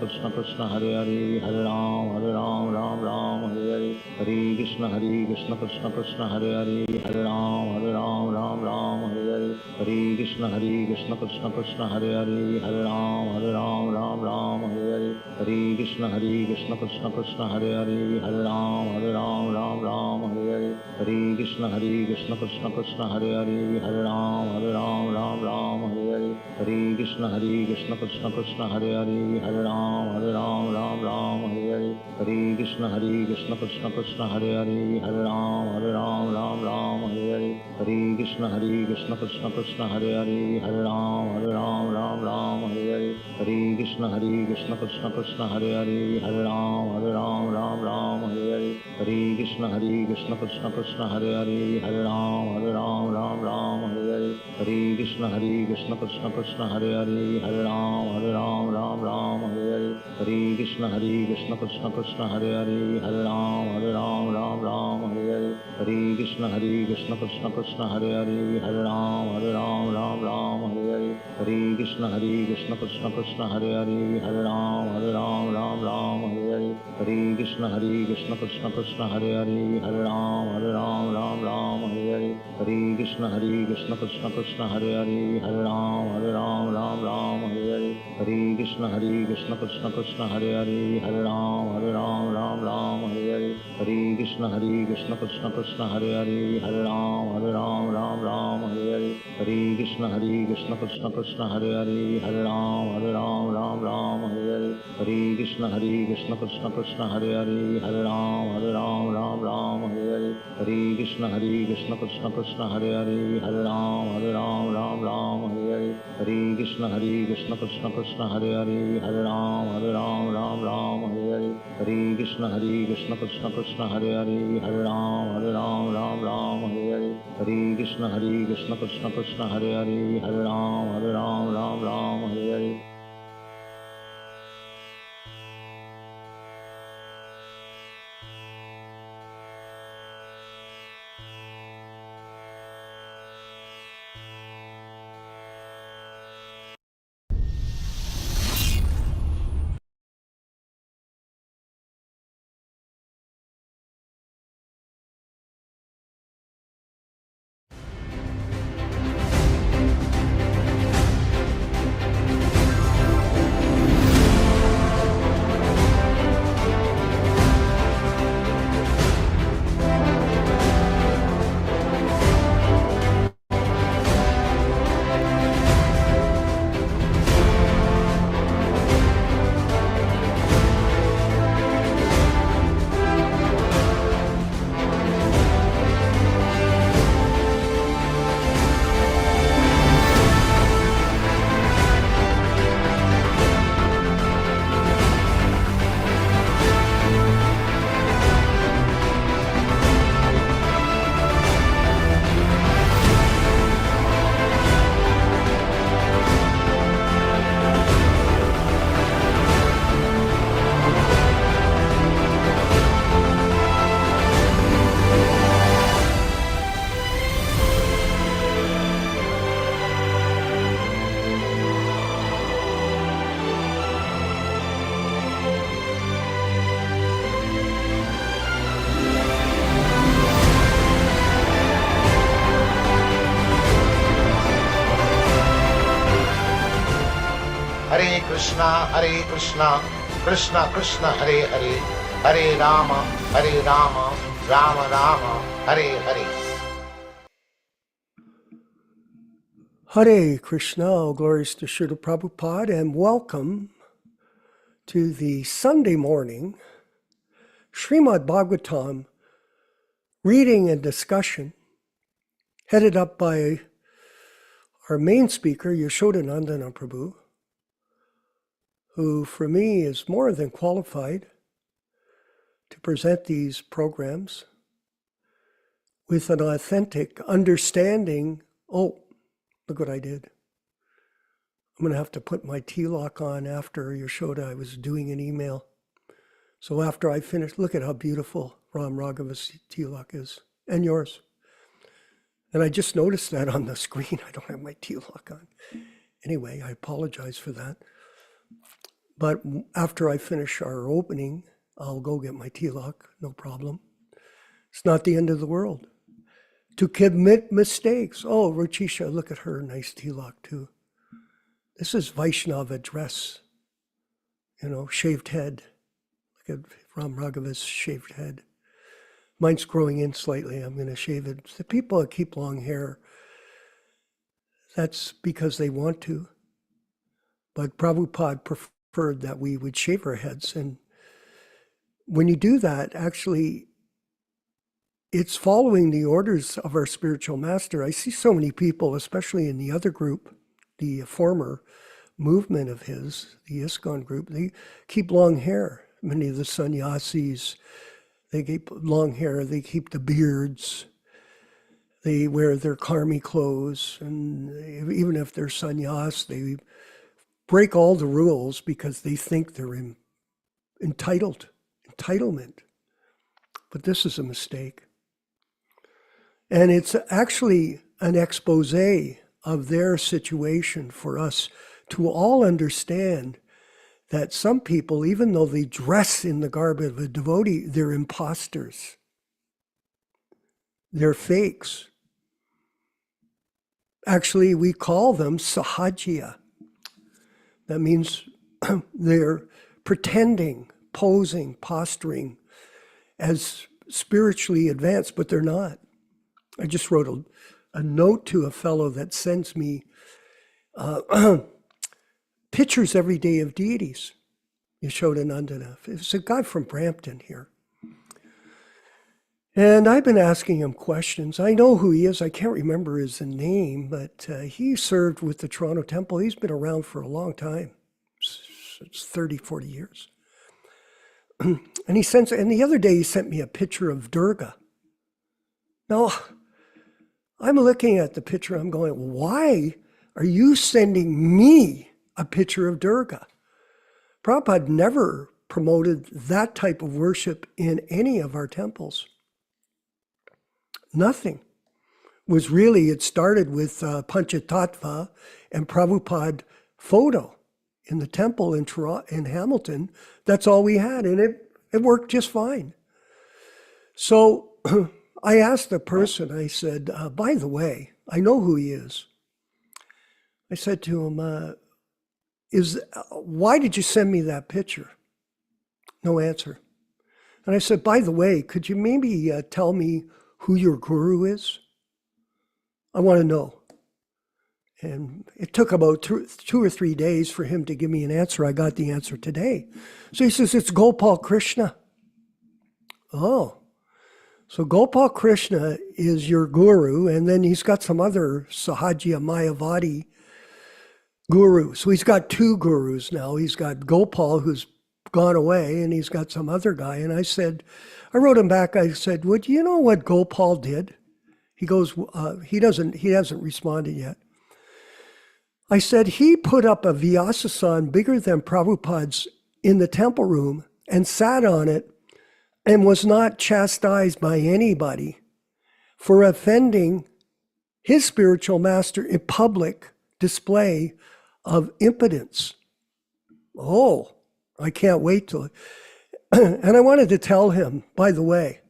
Krishna Krishna Hare Hare, Hare Ram, Ram Ram, Hare Hare, Hare Krishna Krishna Krishna Hare Hare, Hare Ram, Ram Hare Hare, Hare Krishna Krishna Krishna Hare Hare, Hare Ram, Ram Hare Hare, Hare Krishna Krishna Krishna Hare Hare, Hare Ram, Ram Hare Hare, Hare Krishna Krishna Krishna Hare Hare, Hare Ram, Ram Hare Hare, Hare Krishna Krishna Krishna Hare Hare, Hare Ram, Ram Hare Hare, Hare Krishna Krishna Krishna Hare Hare, Hare Ram, Ram Hare Hare, Hare Krishna Krishna Krishna Hare Hare, Hare Ram, Ram Hare Hare, Hare Krishna Krishna Krishna Hare Hare, Hare Ram, Ram Hare Hare, Hare Krishna Krishna Krishna Hare Hare, Hare Ram, Ram Hare Hare, Hare Krishna Krishna Krishna Hare Hare, Hare Ram, Ram Hare Hare, Hare Krishna Krishna Krishna Hare Hare, Hare Ram, Ram Hare Hare, Hare Krishna Krishna Krishna Hare Hare, Hare Ram, Ram Hare Hare, Hare Krishna Krishna Krishna Hare Hare, Hare Ram, Ram Hare Hare, Hare Krishna Krishna Krishna Hare Hare, Hare Ram, Ram Hare Hare, Hare Krishna Krishna Krishna Hare Hare, Hare Ram, Ram Hare Hare, Hare Krishna Krishna Krishna Hare Hare, Hare Ram, Ram Hare Hare, Hare Krishna Krishna Krishna Hare Hare, Hare Ram, Ram Hare Hare, Hare Krishna Krishna Krishna Hare Hare, Hare Ram, Ram Hare Hare, Hare Krishna Krishna Krishna Hare Hare, Hare Ram, Ram Hare Hare, Hare Krishna Krishna Krishna Hare Hare, Hare Ram, Ram Hare Hare, Hare Krishna Krishna Krishna Hare Hare, Hare Ram, Ram Hare Hare, Hare Krishna Krishna Krishna Hare Hare, Hare Ram, Ram Hare Hare, Hare Krishna Krishna Krishna Hare Hare, Hare Ram, Ram Hare Hare. Hare Krishna, Krishna Krishna Hare Hare, Hare Rama, Rama Rama, Hare Hare. Hare Krishna, all glories to Śrīla Prabhupāda, and welcome to the Sunday morning Śrīmad-Bhāgavatam reading and discussion headed up by our main speaker, Yaśodā-nandana Prabhu, who for me is more than qualified to present these programs with an authentic understanding. Oh, look what I did. I'm going to have to put my T-lock on after Yaśodā. I was doing an email. So after I finish, look at how beautiful Ram Raghava's T-lock is, and yours. And I just noticed that on the screen. I don't have my T-lock on. Anyway, I apologize for that. But after I finish our opening, I'll go get my tilak, no problem. It's not the end of the world. To commit mistakes. Oh, Ruchisha, look at her nice tilak too. This is Vaishnava dress, shaved head. Look at Ram Raghava's shaved head. Mine's growing in slightly. I'm going to shave it. The people that keep long hair, that's because they want to. But Prabhupada preferred that we would shave our heads. And when you do that, actually, it's following the orders of our spiritual master. I see so many people, especially in the other group, the former movement of his, the ISKCON group, they keep long hair. Many of the sannyasis, they keep long hair, they keep the beards, they wear their karmi clothes, and even if they're sannyas, they break all the rules because they think they're entitlement. But this is a mistake. And it's actually an expose of their situation for us to all understand that some people, even though they dress in the garb of a devotee, they're imposters. They're fakes. Actually, we call them sahajya. That means they're pretending, posing, posturing as spiritually advanced, but they're not. I just wrote a note to a fellow that sends me pictures every day of deities. Yaśodā-nandana. It's a guy from Brampton here. And I've been asking him questions. I know who he is. I can't remember his name, but he served with the Toronto Temple. He's been around for a long time. It's 30, 40 years. And the other day he sent me a picture of Durga. Now, I'm looking at the picture, I'm going, why are you sending me a picture of Durga? Prabhupada never promoted that type of worship in any of our temples. Nothing. It started with Panchatattva and Prabhupada photo in the temple in Hamilton. That's all we had, and it worked just fine. So I asked the person, I said, by the way, I know who he is. I said to him, why did you send me that picture? No answer. And I said, by the way, could you maybe tell me who your guru is? I want to know. And it took about 2 or 3 days for him to give me an answer. I got the answer today. So he says, it's Gopal Krishna. Oh. So Gopal Krishna is your guru, and then he's got some other Sahajya Mayavadi guru. So he's got 2 gurus now. He's got Gopal, who's gone away, and he's got some other guy. And I wrote him back, I said, would you know what Gopal did? He goes, he hasn't responded yet. I said, he put up a Vyāsasan bigger than Prabhupada's in the temple room and sat on it and was not chastised by anybody for offending his spiritual master in public display of impotence. Oh, I can't wait till it. And I wanted to tell him, by the way,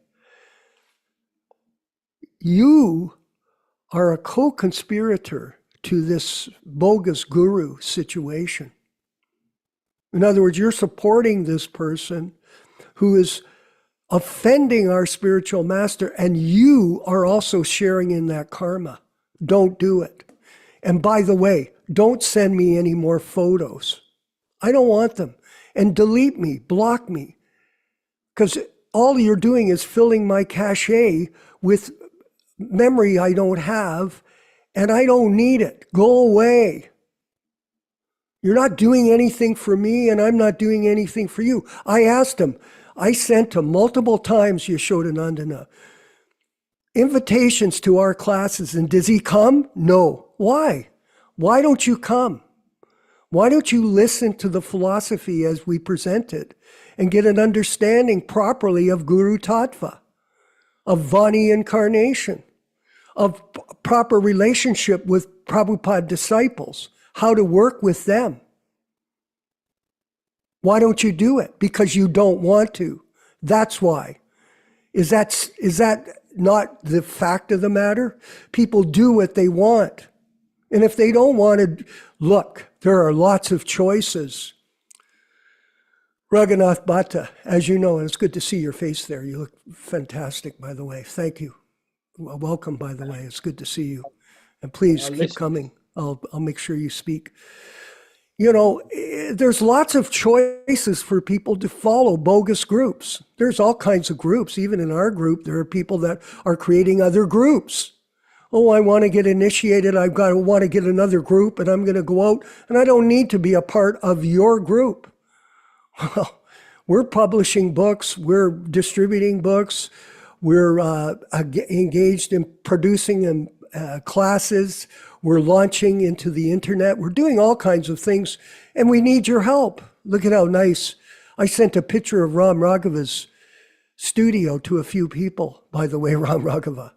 you are a co-conspirator to this bogus guru situation. In other words, you're supporting this person who is offending our spiritual master, and you are also sharing in that karma. Don't do it. And by the way, don't send me any more photos. I don't want them. And delete me, block me, because all you're doing is filling my cache with memory I don't have, and I don't need it. Go away. You're not doing anything for me, and I'm not doing anything for you. I asked him, I sent him multiple times, Yaśodā-nandana, invitations to our classes, and does he come? No. Why? Why don't you come? Why don't you listen to the philosophy as we present it and get an understanding properly of Guru Tattva, of Vani incarnation, of proper relationship with Prabhupada disciples, how to work with them? Why don't you do it? Because you don't want to. That's why. Is that not the fact of the matter? People do what they want. And if they don't want to, look, there are lots of choices. Raghunath Bhatta, as you know, and it's good to see your face there. You look fantastic, by the way. Thank you. Well, welcome, by the way. It's good to see you. And please keep coming. I'll make sure you speak. You know, there's lots of choices for people to follow bogus groups. There's all kinds of groups. Even in our group, there are people that are creating other groups. Oh, I want to get initiated. want to get another group, and I'm going to go out, and I don't need to be a part of your group. Well, we're publishing books. We're distributing books. We're engaged in producing classes. We're launching into the internet. We're doing all kinds of things, and we need your help. Look at how nice. I sent a picture of Ram Raghava's studio to a few people, by the way, Ram Raghava.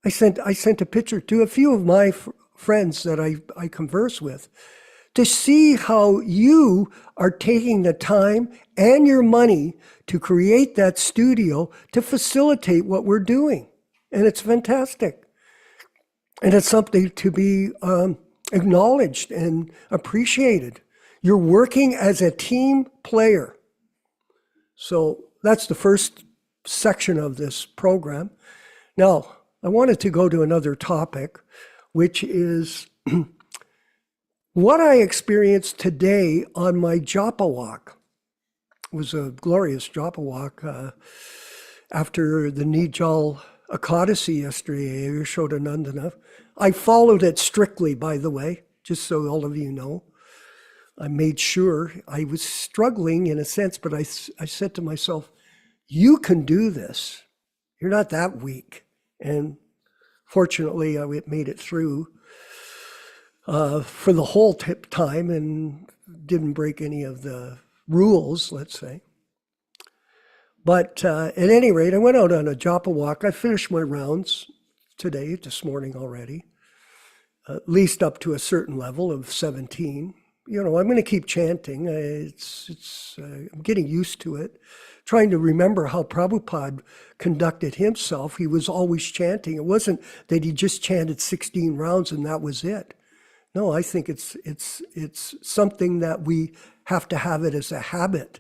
I sent a picture to a few of my friends that I converse with to see how you are taking the time and your money to create that studio to facilitate what we're doing. And it's fantastic. And it's something to be acknowledged and appreciated. You're working as a team player. So that's the first section of this program. Now, I wanted to go to another topic, which is what I experienced today on my japa walk. It was a glorious japa walk after the Nijal Ekadasi yesterday, Yaśodā-nandana. I followed it strictly, by the way, just so all of you know. I made sure. I was struggling in a sense, but I said to myself, you can do this. You're not that weak. And fortunately, I made it through for the whole time and didn't break any of the rules, let's say. But at any rate, I went out on a japa walk. I finished my rounds this morning already, at least up to a certain level of 17. You know, I'm going to keep chanting. I'm getting used to it, trying to remember how Prabhupada conducted himself. He was always chanting. It wasn't that he just chanted 16 rounds and that was it. No, I think it's something that we have to have it as a habit,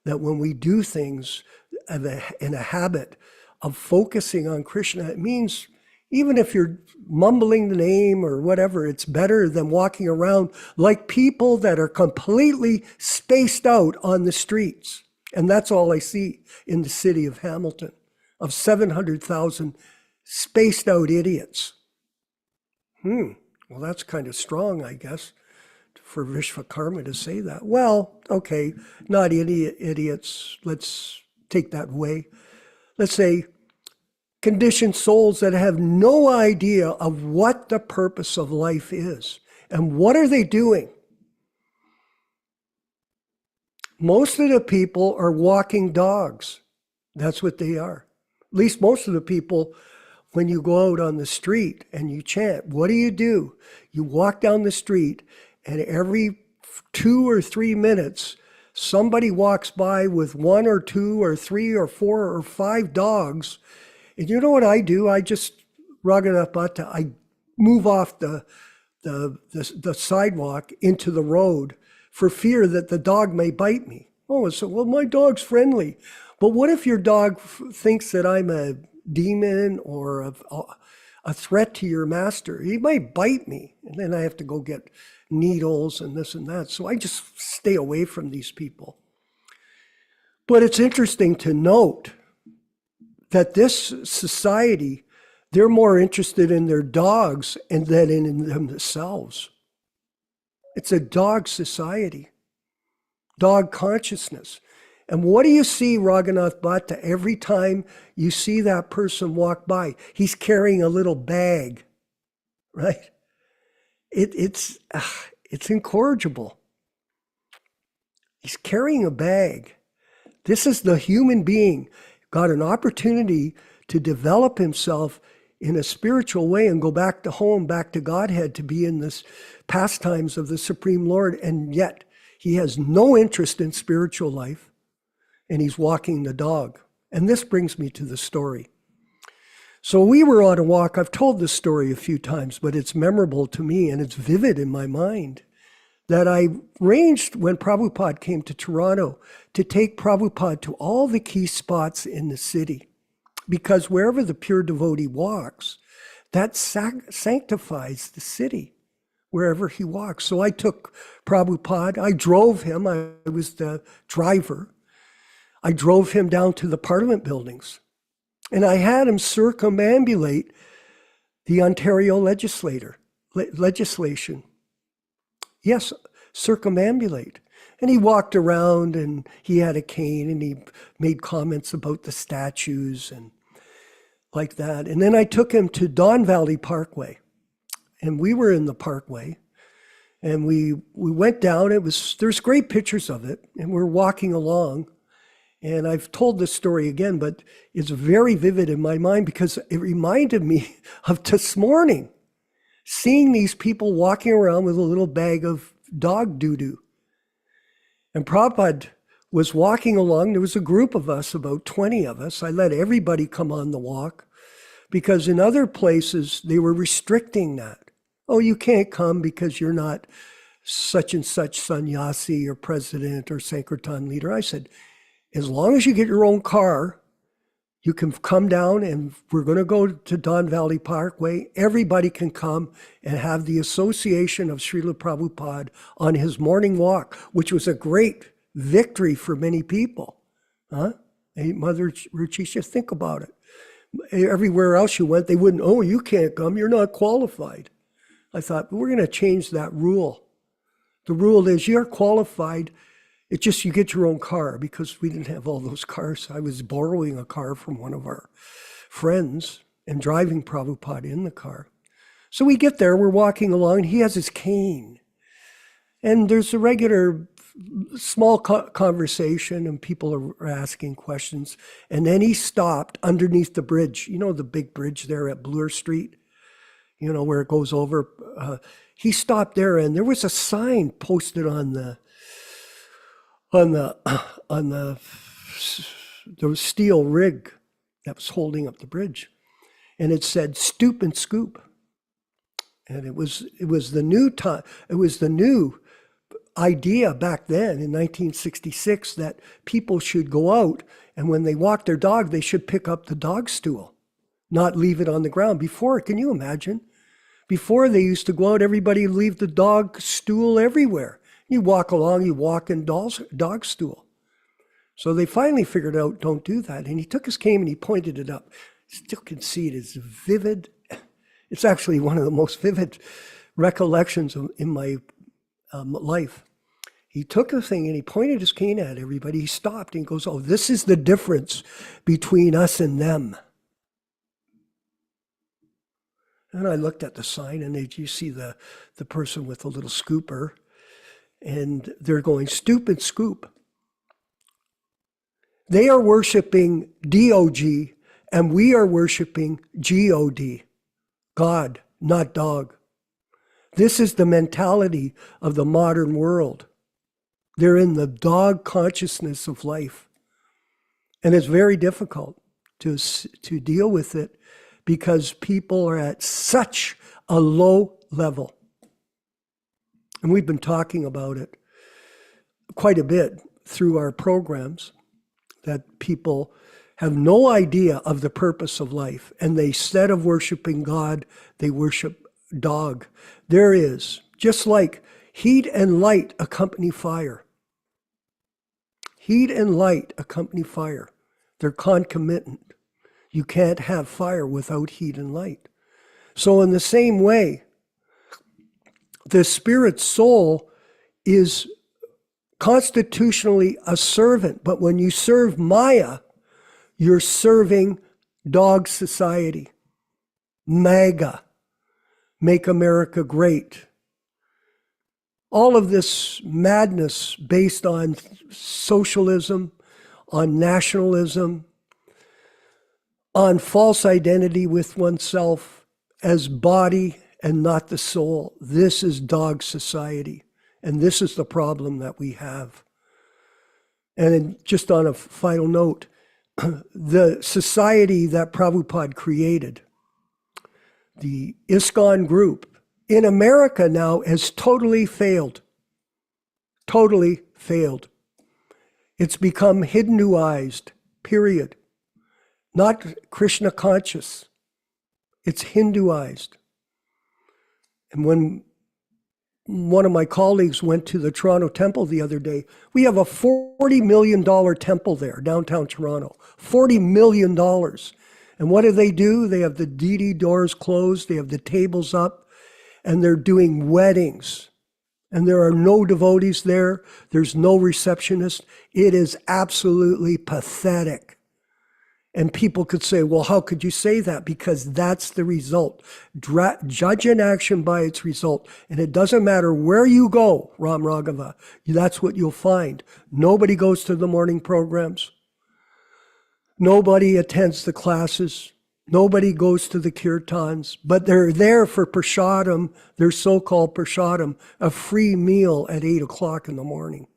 that when we do things in a habit of focusing on Krishna, it means even if you're mumbling the name or whatever, it's better than walking around like people that are completely spaced out on the streets. And that's all I see in the city of Hamilton, of 700,000 spaced out idiots. Well, that's kind of strong, I guess, for Vishvakarma to say that. Well, okay, not idiots. Let's take that away. Let's say conditioned souls that have no idea of what the purpose of life is. And what are they doing? Most of the people are walking dogs. That's what they are. At least most of the people, when you go out on the street and you chant, what do? You walk down the street and every 2 or 3 minutes, somebody walks by with 1 or 2 or 3 or 4 or 5 dogs. And you know what I do? I just, Raghunath Bhatta, I move off the sidewalk into the road for fear that the dog may bite me. Oh, so, well, my dog's friendly. But what if your dog thinks that I'm a demon or a threat to your master? He might bite me, and then I have to go get needles and this and that. So I just stay away from these people. But it's interesting to note that this society, they're more interested in their dogs and than in themselves. It's a dog society, dog consciousness. And what do you see, Raghunath Bhatta, every time you see that person walk by? He's carrying a little bag, right? It's incorrigible. He's carrying a bag. This is the human being, got an opportunity to develop himself in a spiritual way and go back to home, back to Godhead, to be in this pastimes of the Supreme Lord, and yet He has no interest in spiritual life, and he's walking the dog. And this brings me to the story. So we were on a walk. I've told this story a few times, but it's memorable to me and it's vivid in my mind, that I arranged when Prabhupada came to Toronto to take Prabhupada to all the key spots in the city, because wherever the pure devotee walks, that sanctifies the city, wherever he walks. So I took Prabhupada, I drove him, I was the driver. I drove him down to the Parliament buildings, and I had him circumambulate the Ontario legislation. Yes, circumambulate. And he walked around and he had a cane and he made comments about the statues and like that. And then I took him to Don Valley Parkway, and we were in the parkway, and we went down. There's great pictures of it, and we're walking along. And I've told this story again, but it's very vivid in my mind because it reminded me of this morning, seeing these people walking around with a little bag of dog doo-doo. And Prabhupada was walking along. There was a group of us, about 20 of us. I let everybody come on the walk because in other places, they were restricting that. Oh, you can't come because you're not such and such sannyasi or president or Sankirtan leader. I said, as long as you get your own car, you can come down, and we're going to go to Don Valley Parkway. Everybody can come and have the association of Śrīla Prabhupāda on his morning walk, which was a great victory for many people. Hey, Mother Ruchisha, think about it. Everywhere else you went, they wouldn't, oh, you can't come, you're not qualified. I thought, we're going to change that rule. The rule is you're qualified. It's just you get your own car, because we didn't have all those cars. I was borrowing a car from one of our friends and driving Prabhupada in the car. So we get there, we're walking along, and he has his cane. And there's a regular small conversation, and people are asking questions. And then he stopped underneath the bridge. You know the big bridge there at Bloor Street? You know, where it goes over. He stopped there, and there was a sign posted on the steel rig that was holding up the bridge, and it said "Stoop and Scoop," and it was the new idea back then in 1966 that people should go out, and when they walk their dog, they should pick up the dog stool, not leave it on the ground. Before, can you imagine? Before, they used to go out, everybody would leave the dog stool everywhere. You walk along, you walk in dog stool. So they finally figured out, don't do that. And he took his cane and he pointed it up. Still can see it. It's vivid. It's actually one of the most vivid recollections in my life. He took the thing and he pointed his cane at everybody. He stopped and goes, oh, this is the difference between us and them. And I looked at the sign, and you see the person with the little scooper, and they're going, stoop and scoop. They are worshiping DOG, and we are worshiping God, God, not dog. This is the mentality of the modern world. They're in the dog consciousness of life. And it's very difficult to deal with it, because people are at such a low level. And we've been talking about it quite a bit through our programs, that people have no idea of the purpose of life. And they, instead of worshiping God, they worship dog. There is, just like heat and light accompany fire. Heat and light accompany fire. They're concomitant. You can't have fire without heat and light. So in the same way, the spirit soul is constitutionally a servant, but when you serve Maya, you're serving dog society. MAGA, Make America Great. All of this madness based on socialism, on nationalism, on false identity with oneself as body and not the soul. This is dog society. And this is the problem that we have. And then just on a final note, the society that Prabhupada created, the ISKCON group, in America now has totally failed. Totally failed. It's become Hinduized, period. Not Krishna conscious. It's Hinduized. And when one of my colleagues went to the Toronto temple the other day, we have a $40 million temple there, downtown Toronto. $40 million. And what do? They have the deity doors closed, they have the tables up, and they're doing weddings. And there are no devotees there. There's no receptionist. It is absolutely pathetic. And people could say, well, how could you say that? Because that's the result. Judge an action by its result. And it doesn't matter where you go, Ram Raghava, that's what you'll find. Nobody goes to the morning programs. Nobody attends the classes. Nobody goes to the kirtans. But they're there for prasadam, their so-called prasadam, a free meal at 8 o'clock in the morning.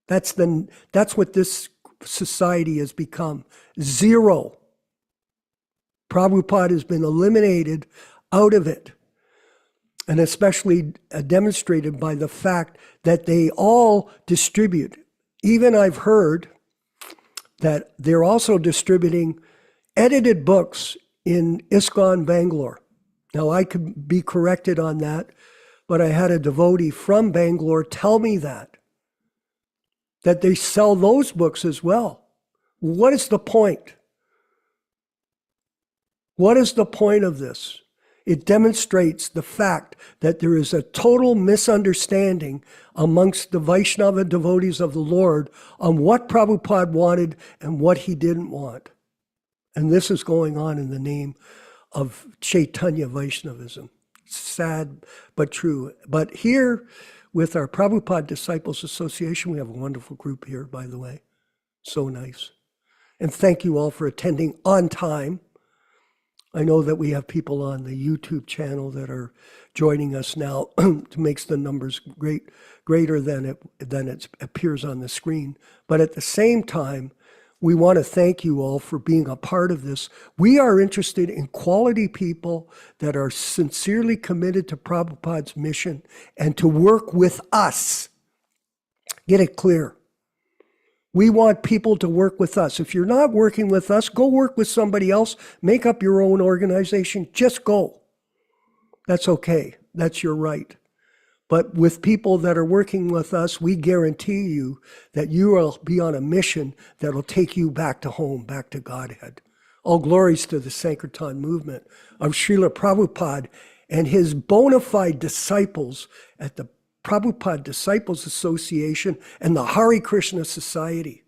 That's what this society has become. Zero. Prabhupada has been eliminated out of it. And especially demonstrated by the fact that they all distribute. Even I've heard that they're also distributing edited books in ISKCON Bangalore. Now I could be corrected on that, but I had a devotee from Bangalore tell me that they sell those books as well. What is the point? What is the point of this? It demonstrates the fact that there is a total misunderstanding amongst the Vaishnava devotees of the Lord on what Prabhupada wanted and what he didn't want. And this is going on in the name of Chaitanya Vaishnavism. Sad but true. But here, with our Prabhupada Disciples Association, we have a wonderful group here, by the way. So nice. And thank you all for attending on time. I know that we have people on the YouTube channel that are joining us now to make the numbers greater than it appears on the screen. But at the same time, we want to thank you all for being a part of this. We are interested in quality people that are sincerely committed to Prabhupada's mission and to work with us. Get it clear. We want people to work with us. If you're not working with us, go work with somebody else. Make up your own organization. Just go. That's okay. That's your right. But with people that are working with us, we guarantee you that you will be on a mission that will take you back to home, back to Godhead. All glories to the Sankirtan movement of Śrīla Prabhupāda and his bona fide disciples at the Prabhupada Disciples Association and the Hare Krishna Society.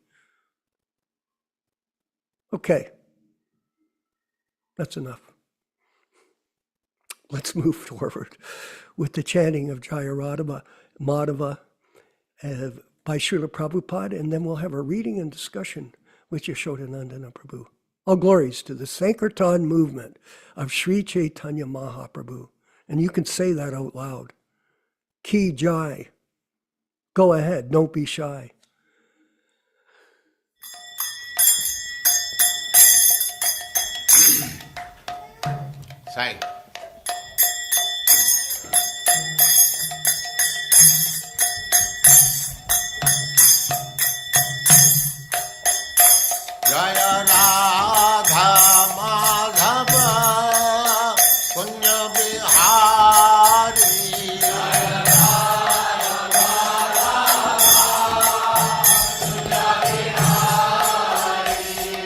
Okay, that's enough. Let's move forward with the chanting of Jaya Radha Madhava by Śrīla Prabhupada, and then we'll have a reading and discussion with Yaśodā-nandana Prabhu. All glories to the Sankirtan movement of Sri Chaitanya Mahaprabhu. And you can say that out loud. Ki Jai. Go ahead, don't be shy. Say. Jaya Radha Madhava Punya Bihari.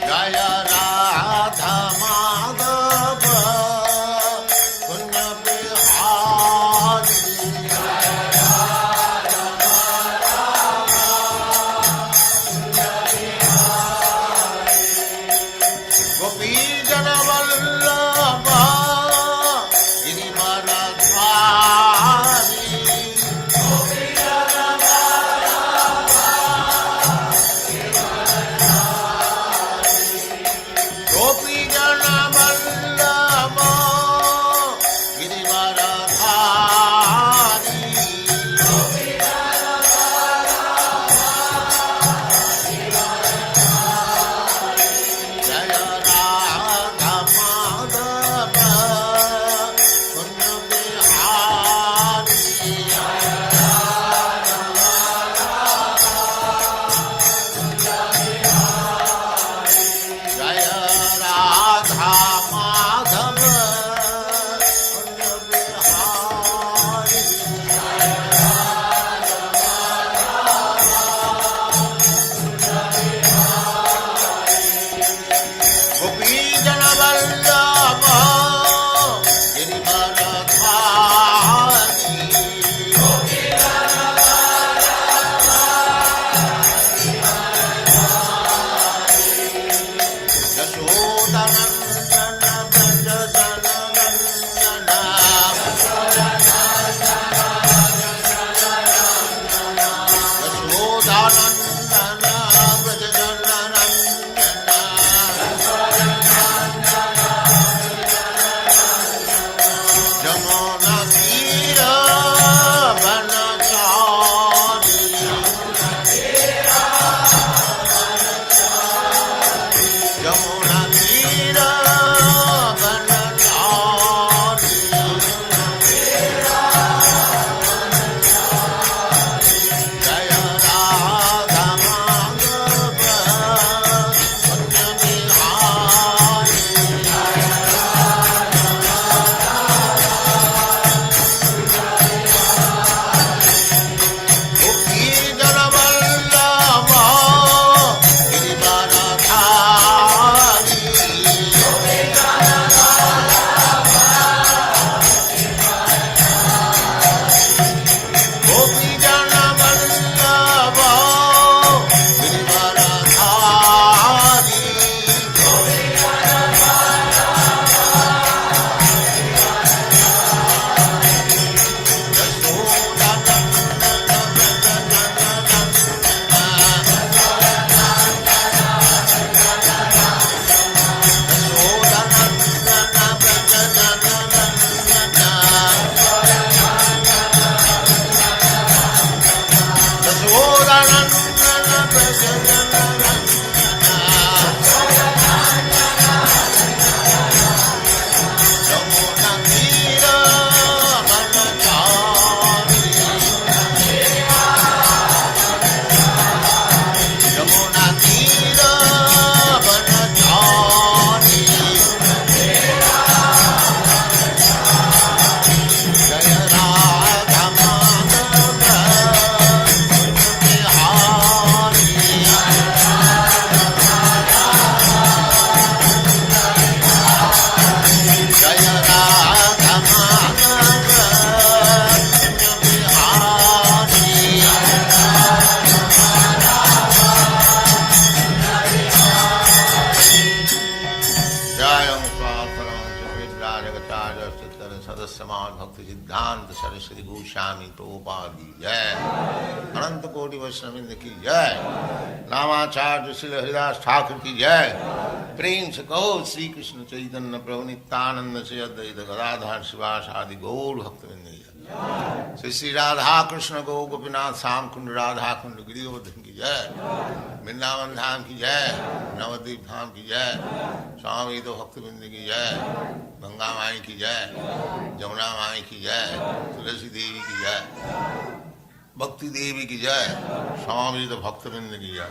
Jaya Radha Madhava Samad Bhakti Siddhanta Saraswati Goswami Prabhupada ki jai, Ananta Koti Vaishnavindra ki jai, Namacharya Śrīla Haridas Thakur ki jai, Prem se kaho Shri Krishna Chaitanya Prabhu Nityananda Shri Advaita Gadadhar Sivasadi Gaur Bhaktivinoda ki jai, Shri Radha Krishna Go Gopinath Sam Kund Radha Kund Giridham ki jai, Vrindavan Dham ki jai, Navadvip Dham ki jai, Swami Bhaktivinoda ki jai, Ganga Mai ki jai, Jamuna Mai ki jai, Tulasi Devi ki jai, Bhakti Devi ki jai, Swami Bhaktivinoda ki jai.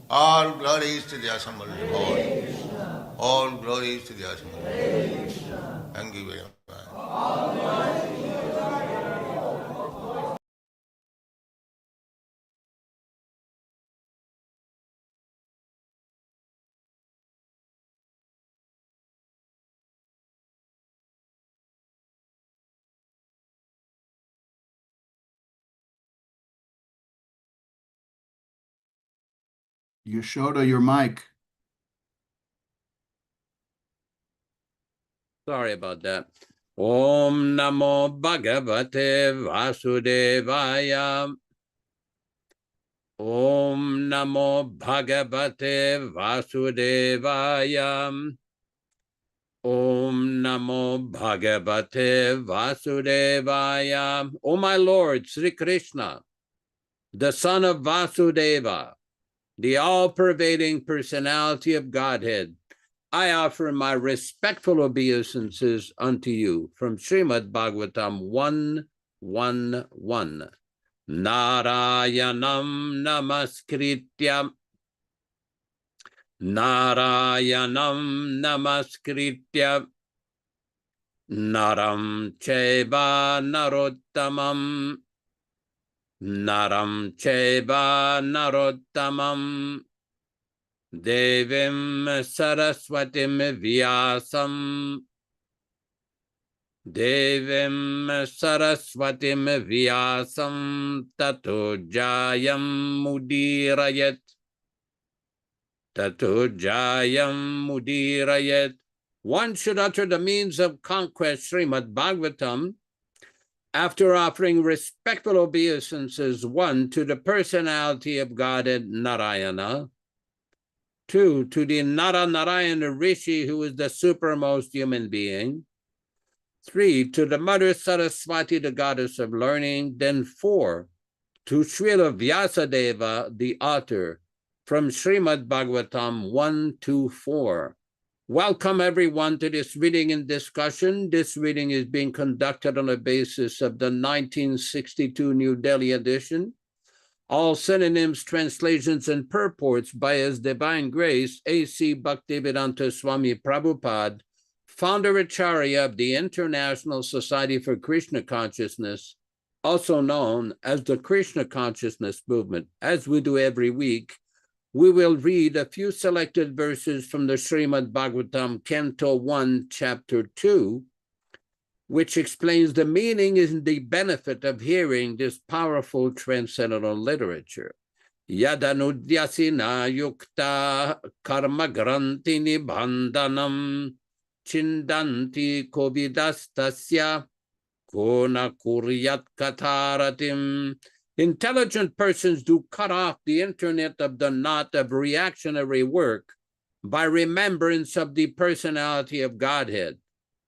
All glories to the assembled Lord. All glories to the assembled Lord. Thank you very much. Yasoda, your mic. Sorry about that. Om Namo Bhagavate Vasudevaya. Om Namo Bhagavate Vasudevaya. Om Namo Bhagavate Vasudevaya. O my Lord, Sri Krishna, the son of Vasudeva, the all-pervading personality of Godhead, I offer my respectful obeisances unto you from Śrīmad-Bhāgavatam 1:1:1. Narayanam namaskritya. Narayanam namaskritya. Naram chaiva narottamam. Naram chaiva narottamam. Devim Saraswatim Vyāsam. Devim Saraswatim Vyāsam Tato Jayam Mudirayat. Tato Jayam Mudirayat. One should utter the means of conquest Śrīmad-Bhāgavatam after offering respectful obeisances, 1, to the personality of Godhead Narayana, 2, to the Narayana Rishi, who is the supermost human being, 3, to the Mother Saraswati, the goddess of learning, then 4, to Śrīla Vyāsadeva, the author, from Śrīmad-Bhāgavatam 1-4. Welcome everyone to this reading and discussion. This reading is being conducted on the basis of the 1962 New Delhi edition. All synonyms, translations, and purports by His Divine Grace A.C. Bhaktivedanta Swami Prabhupāda, Founder-Ācārya of the International Society for Krishna Consciousness, also known as the Krishna Consciousness Movement. As we do every week, we will read a few selected verses from the Śrīmad-Bhāgavatam, Canto 1, Chapter 2, which explains the meaning and the benefit of hearing this powerful transcendental literature. Yadanudyasina yukta karma granti nibandhanam chindanti kovidastasya kona kuryat kataratim. Intelligent persons do cut off the internet of the knot of reactionary work by remembrance of the personality of Godhead.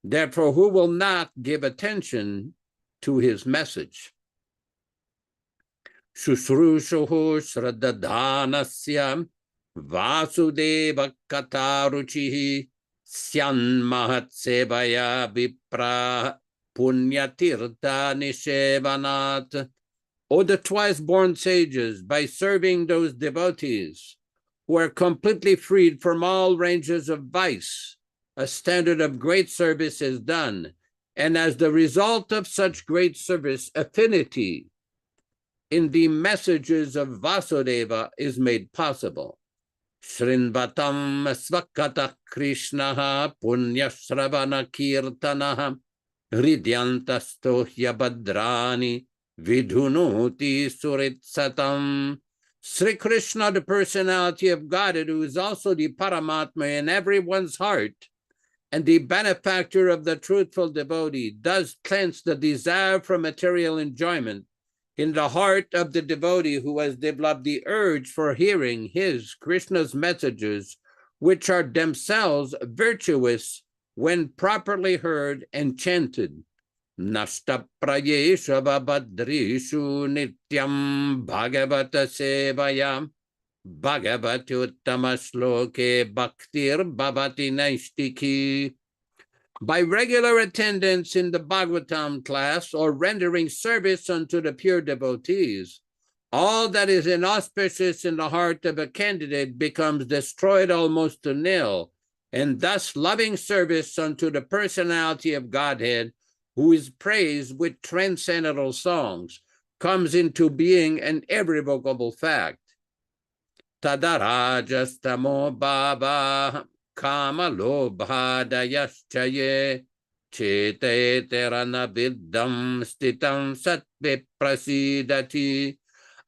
Therefore, who will not give attention to his message? Shushrushuhu shraddadhanasya vasudeva kataruchihi syan mahatsevaya vipra punyatirtha nishevanat. O the twice-born sages, by serving those devotees who are completely freed from all ranges of vice, a standard of great service is done, and as the result of such great service, affinity in the messages of Vāsadeva is made possible. Shrinvatam svakata Krishnaha punyashravana kirtanaha hridyantastohya badrani vidhunuti suritsatam. Sri Krishna, the personality of Godhead, who is also the Paramatma in everyone's heart, and the benefactor of the truthful devotee, does cleanse the desire for material enjoyment in the heart of the devotee who has developed the urge for hearing his, Krishna's messages, which are themselves virtuous when properly heard and chanted. Nashta prayesha vabhadrishu nityam bhagavata sevayam bhagavati uttama shloke bhaktir bhavati naishtiki. By regular attendance in the Bhagavatam class or rendering service unto the pure devotees, all that is inauspicious in the heart of a candidate becomes destroyed almost to nil, and thus loving service unto the personality of Godhead, who is praised with transcendental songs, comes into being an irrevocable fact. Tadarajastamo bhava kama lobhadayaschaye chete terana viddam stitam satve prasidati.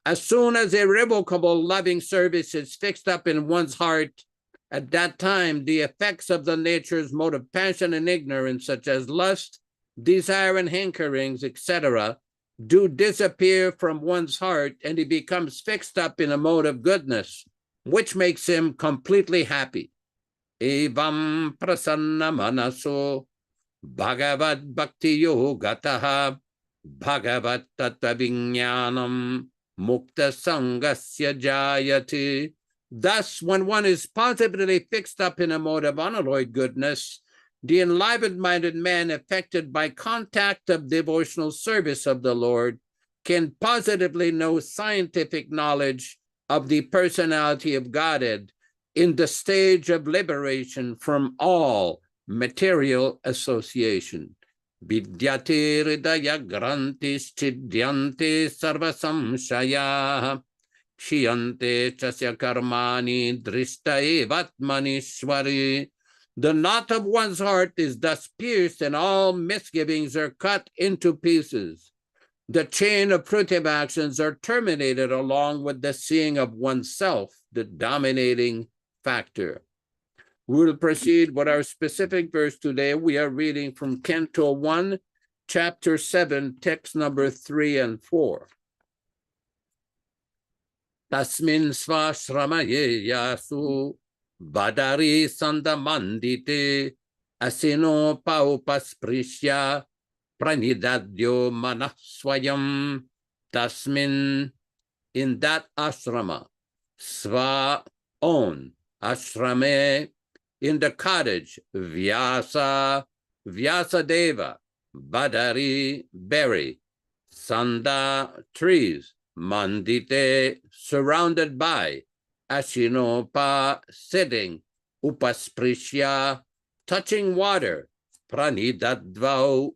As soon as irrevocable loving service is fixed up in one's heart, at that time the effects of the nature's mode of passion and ignorance, such as lust, desire, and hankerings, etc., do disappear from one's heart, and he becomes fixed up in a mode of goodness, which makes him completely happy. Evam prasanna manaso bhagavad bhakti yogataha bhagavad tattva vijnanam mukta sangasya jayati. Thus, when one is positively fixed up in a mode of unalloyed goodness, the enlivened-minded man affected by contact of devotional service of the Lord can positively know scientific knowledge of the personality of Godhead in the stage of liberation from all material association. Vidyate hridaya grantis chidyante sarvasamshaya shiyante chasya karmani drishta evatmanishwari. The knot of one's heart is thus pierced, and all misgivings are cut into pieces. The chain of fruitive actions are terminated along with the seeing of oneself, the dominating factor. We will proceed with our specific verse today. We are reading from Canto 1, Chapter 7, text number 3 and 4. Tasmin svashramaye yasu badari sandamandite asino paupasprisya pranidadyo manaswayam. Tasmin, in that ashrama, sva, own, ashrame, in the cottage, Vyasa, Vyāsadeva, Badari, berry, Sanda, trees, Mandite, surrounded by, Ashinopa, sitting, Upasprisya, touching water, Pranidadvau,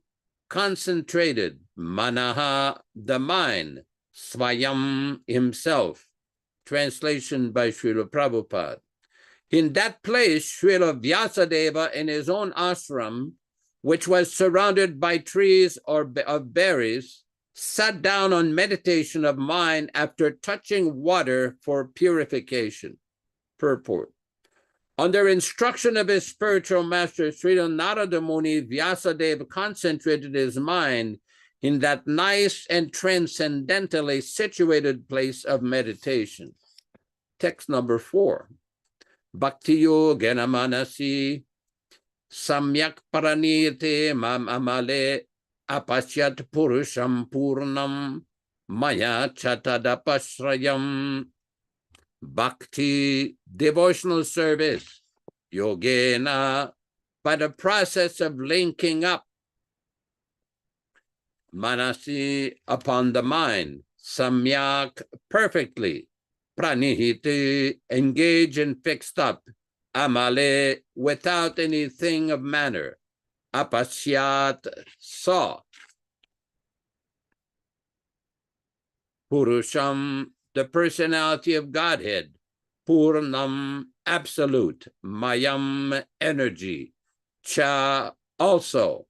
concentrated, Manaha, the mind, Swayam, himself. Translation by Śrīla Prabhupāda. In that place, Śrīla Vyāsadeva, in his own ashram, which was surrounded by trees of berries, sat down on meditation of mind after touching water for purification. Purport. Under instruction of his spiritual master, Śrīla Narada Muni, Vyāsadeva concentrated his mind in that nice and transcendentally situated place of meditation. Text number 4. Bhaktiyo Ganamanasi Samyak Paranite Mam Amale Apasyat Purusham Purnam Maya Chatadapashrayam. Bhakti, devotional service, Yogena, by the process of linking up, Manasi, upon the mind, Samyak, perfectly, Pranihiti, engaged and fixed up, Amale, without anything of manner, Apasyat, saw, Purusham, the personality of Godhead, Purnam, absolute, Mayam, energy, Cha, also,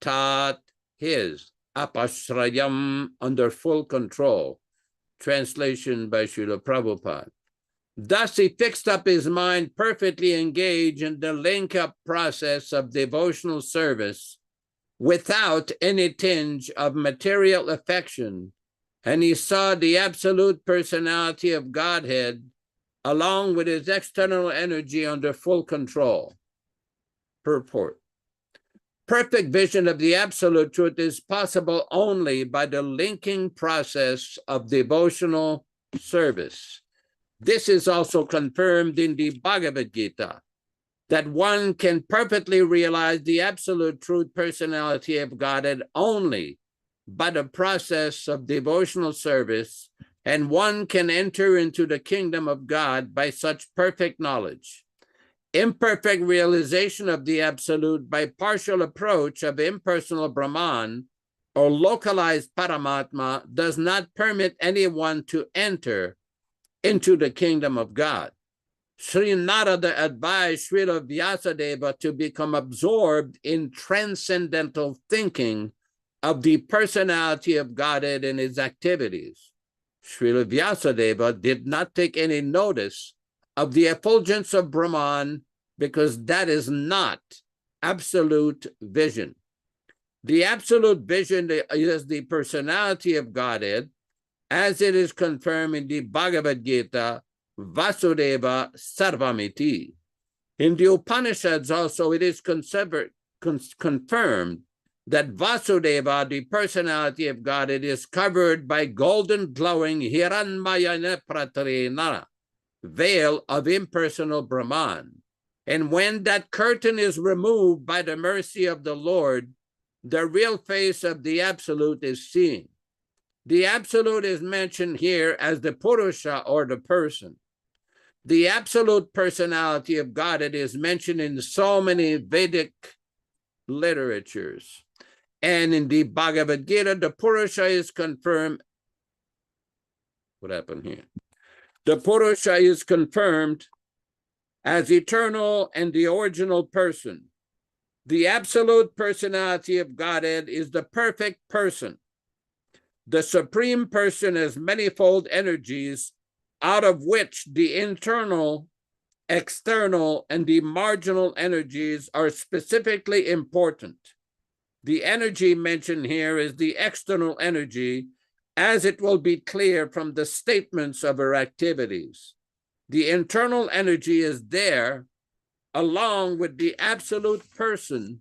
Tat, his, Apashrayam, under full control. Translation by Śrīla Prabhupāda. Thus he fixed up his mind perfectly engaged in the link-up process of devotional service without any tinge of material affection, and he saw the absolute personality of Godhead along with his external energy under full control. Purport. Perfect vision of the absolute truth is possible only by the linking process of devotional service. This is also confirmed in the Bhagavad Gita, that one can perfectly realize the absolute truth personality of Godhead only by the process of devotional service, and one can enter into the kingdom of God by such perfect knowledge. Imperfect realization of the absolute by partial approach of impersonal Brahman or localized Paramatma does not permit anyone to enter into the kingdom of God. Sri Narada advised Śrīla Vyāsadeva to become absorbed in transcendental thinking of the personality of Godhead and his activities. Śrīla Vyāsadeva did not take any notice of the effulgence of Brahman because that is not absolute vision. The absolute vision is the personality of Godhead, as it is confirmed in the Bhagavad Gita, Vasudeva Sarvamiti. In the Upanishads also it is confirmed that Vasudeva, the personality of Godhead, is covered by golden glowing Hiranmayana Pratarena, veil of impersonal Brahman. And when that curtain is removed by the mercy of the Lord, the real face of the Absolute is seen. The Absolute is mentioned here as the Purusha, or the person. The absolute personality of Godhead is mentioned in so many Vedic literatures. And in the Bhagavad Gita, the Purusha is confirmed. What happened here? The Purusha is confirmed as eternal and the original person. The absolute personality of Godhead is the perfect person. The supreme person has manifold energies, out of which the internal, external, and the marginal energies are specifically important. The energy mentioned here is the external energy, as it will be clear from the statements of her activities. The internal energy is there along with the absolute person,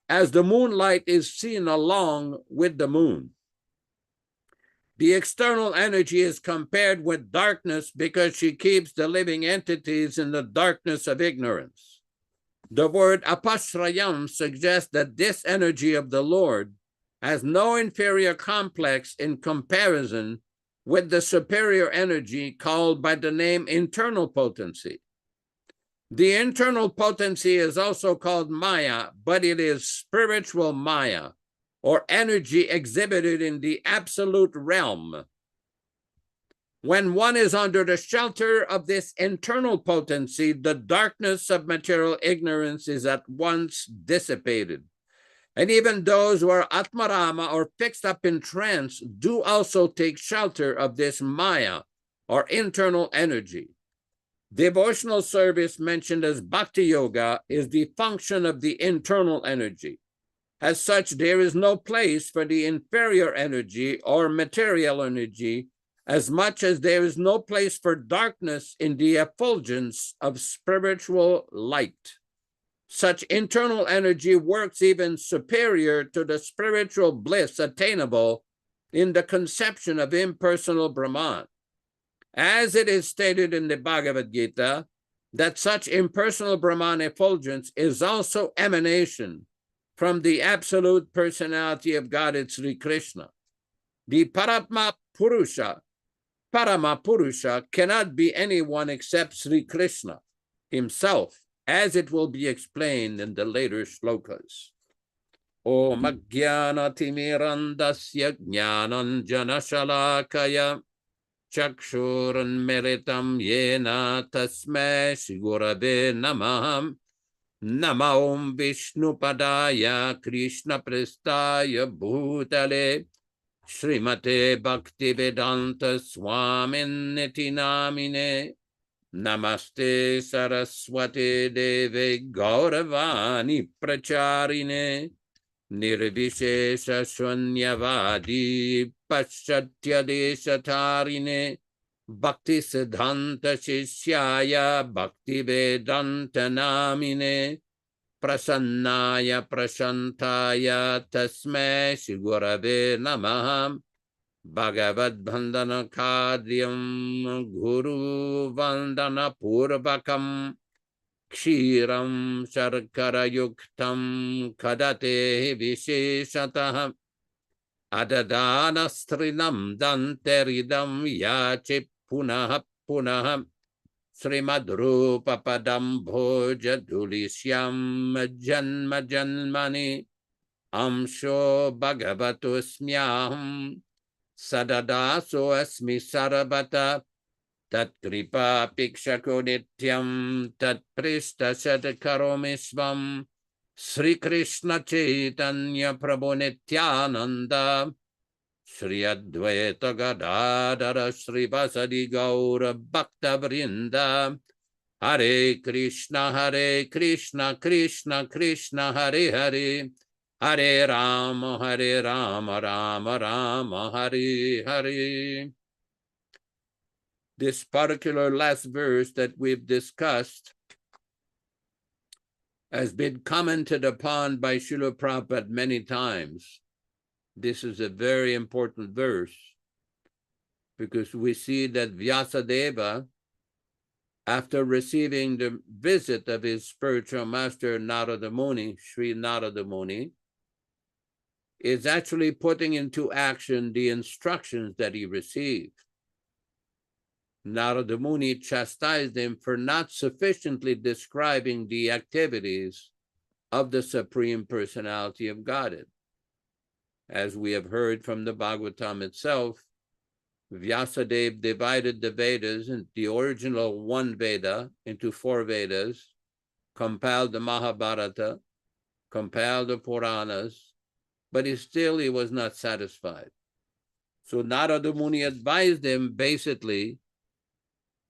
as the moonlight is seen along with the moon. The external energy is compared with darkness because she keeps the living entities in the darkness of ignorance. The word apashrayam suggests that this energy of the Lord has no inferior complex in comparison with the superior energy called by the name internal potency. The internal potency is also called Maya, but it is spiritual Maya, or energy exhibited in the absolute realm. When one is under the shelter of this internal potency, the darkness of material ignorance is at once dissipated. And even those who are Atmarama, or fixed up in trance, do also take shelter of this Maya, or internal energy. Devotional service, mentioned as Bhakti Yoga, is the function of the internal energy. As such, there is no place for the inferior energy or material energy, as much as there is no place for darkness in the effulgence of spiritual light. Such internal energy works even superior to the spiritual bliss attainable in the conception of impersonal Brahman. As it is stated in the Bhagavad Gita, that such impersonal Brahman effulgence is also emanation from the absolute personality of God, Sri Krishna. The Parama Purusha cannot be anyone except Sri Krishna himself, as it will be explained in the later shlokas. Om Ajnana Timirandasya Jnananjana Shalakaya Chakshuranmiritam Yena Tasmai Shri Gurave Namah. Nama Om Vishnupadaya Krishna Prestaya Bhutale Śrīmate Bhaktivedanta Swami Namine Namaste Saraswati Deve Gauravani Pracharine Nirvishesha Shunyavadi Paschatya Deshatarine Bhakti Siddhanta Shishyaya Bhaktivedanta Namine Prasannaya Prashantaya Tasmai Shigurave Namah Bhagavad Bandhana Kadyam Guru Vandana Purvakam Kshiram Sharkara Yuktam Kadate Visheshatah Adadana Strinam Danteridam Yachi Punah Punah Srimad-Rupa Padam Bhoja Dulishyam Janma Janmani Amsho Bhagavato Smyaham Sadadaso Asmi Sarabata Tat Kripa Pikshako Nityam Tat Prista Sadakaromisvam Sri Krishna Chaitanya Prabhu Nityananda Shri Advaita Gadadara Shri Vasadi Gaura Bhakta Vrinda Hare Krishna Krishna Krishna Hare Hare Hare Rama Rama Rama Hare Hare. This particular last verse that we've discussed has been commented upon by Śrīla Prabhupada many times. This is a very important verse because we see that Vyāsadeva, after receiving the visit of his spiritual master Narada Muni, Sri Narada Muni, is actually putting into action the instructions that he received. Narada Muni chastised him for not sufficiently describing the activities of the Supreme Personality of Godhead. As we have heard from the Bhagavatam itself, Vyāsadeva divided the Vedas, and the original one Veda, into 4 Vedas, compiled the Mahabharata, compiled the Puranas, but he was not satisfied. So Narada Muni advised him basically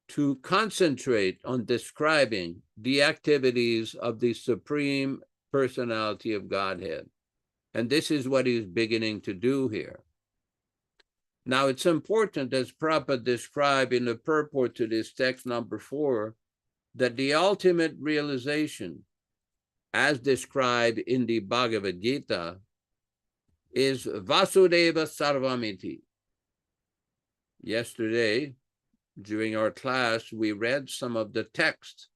to concentrate on describing the activities of the Supreme Personality of Godhead. And this is what he's beginning to do here. Now, it's important, as Prabhupada described in the purport to this text number 4, that the ultimate realization, as described in the Bhagavad Gita, is Vasudeva Sarvamiti. Yesterday, during our class, we read some of the text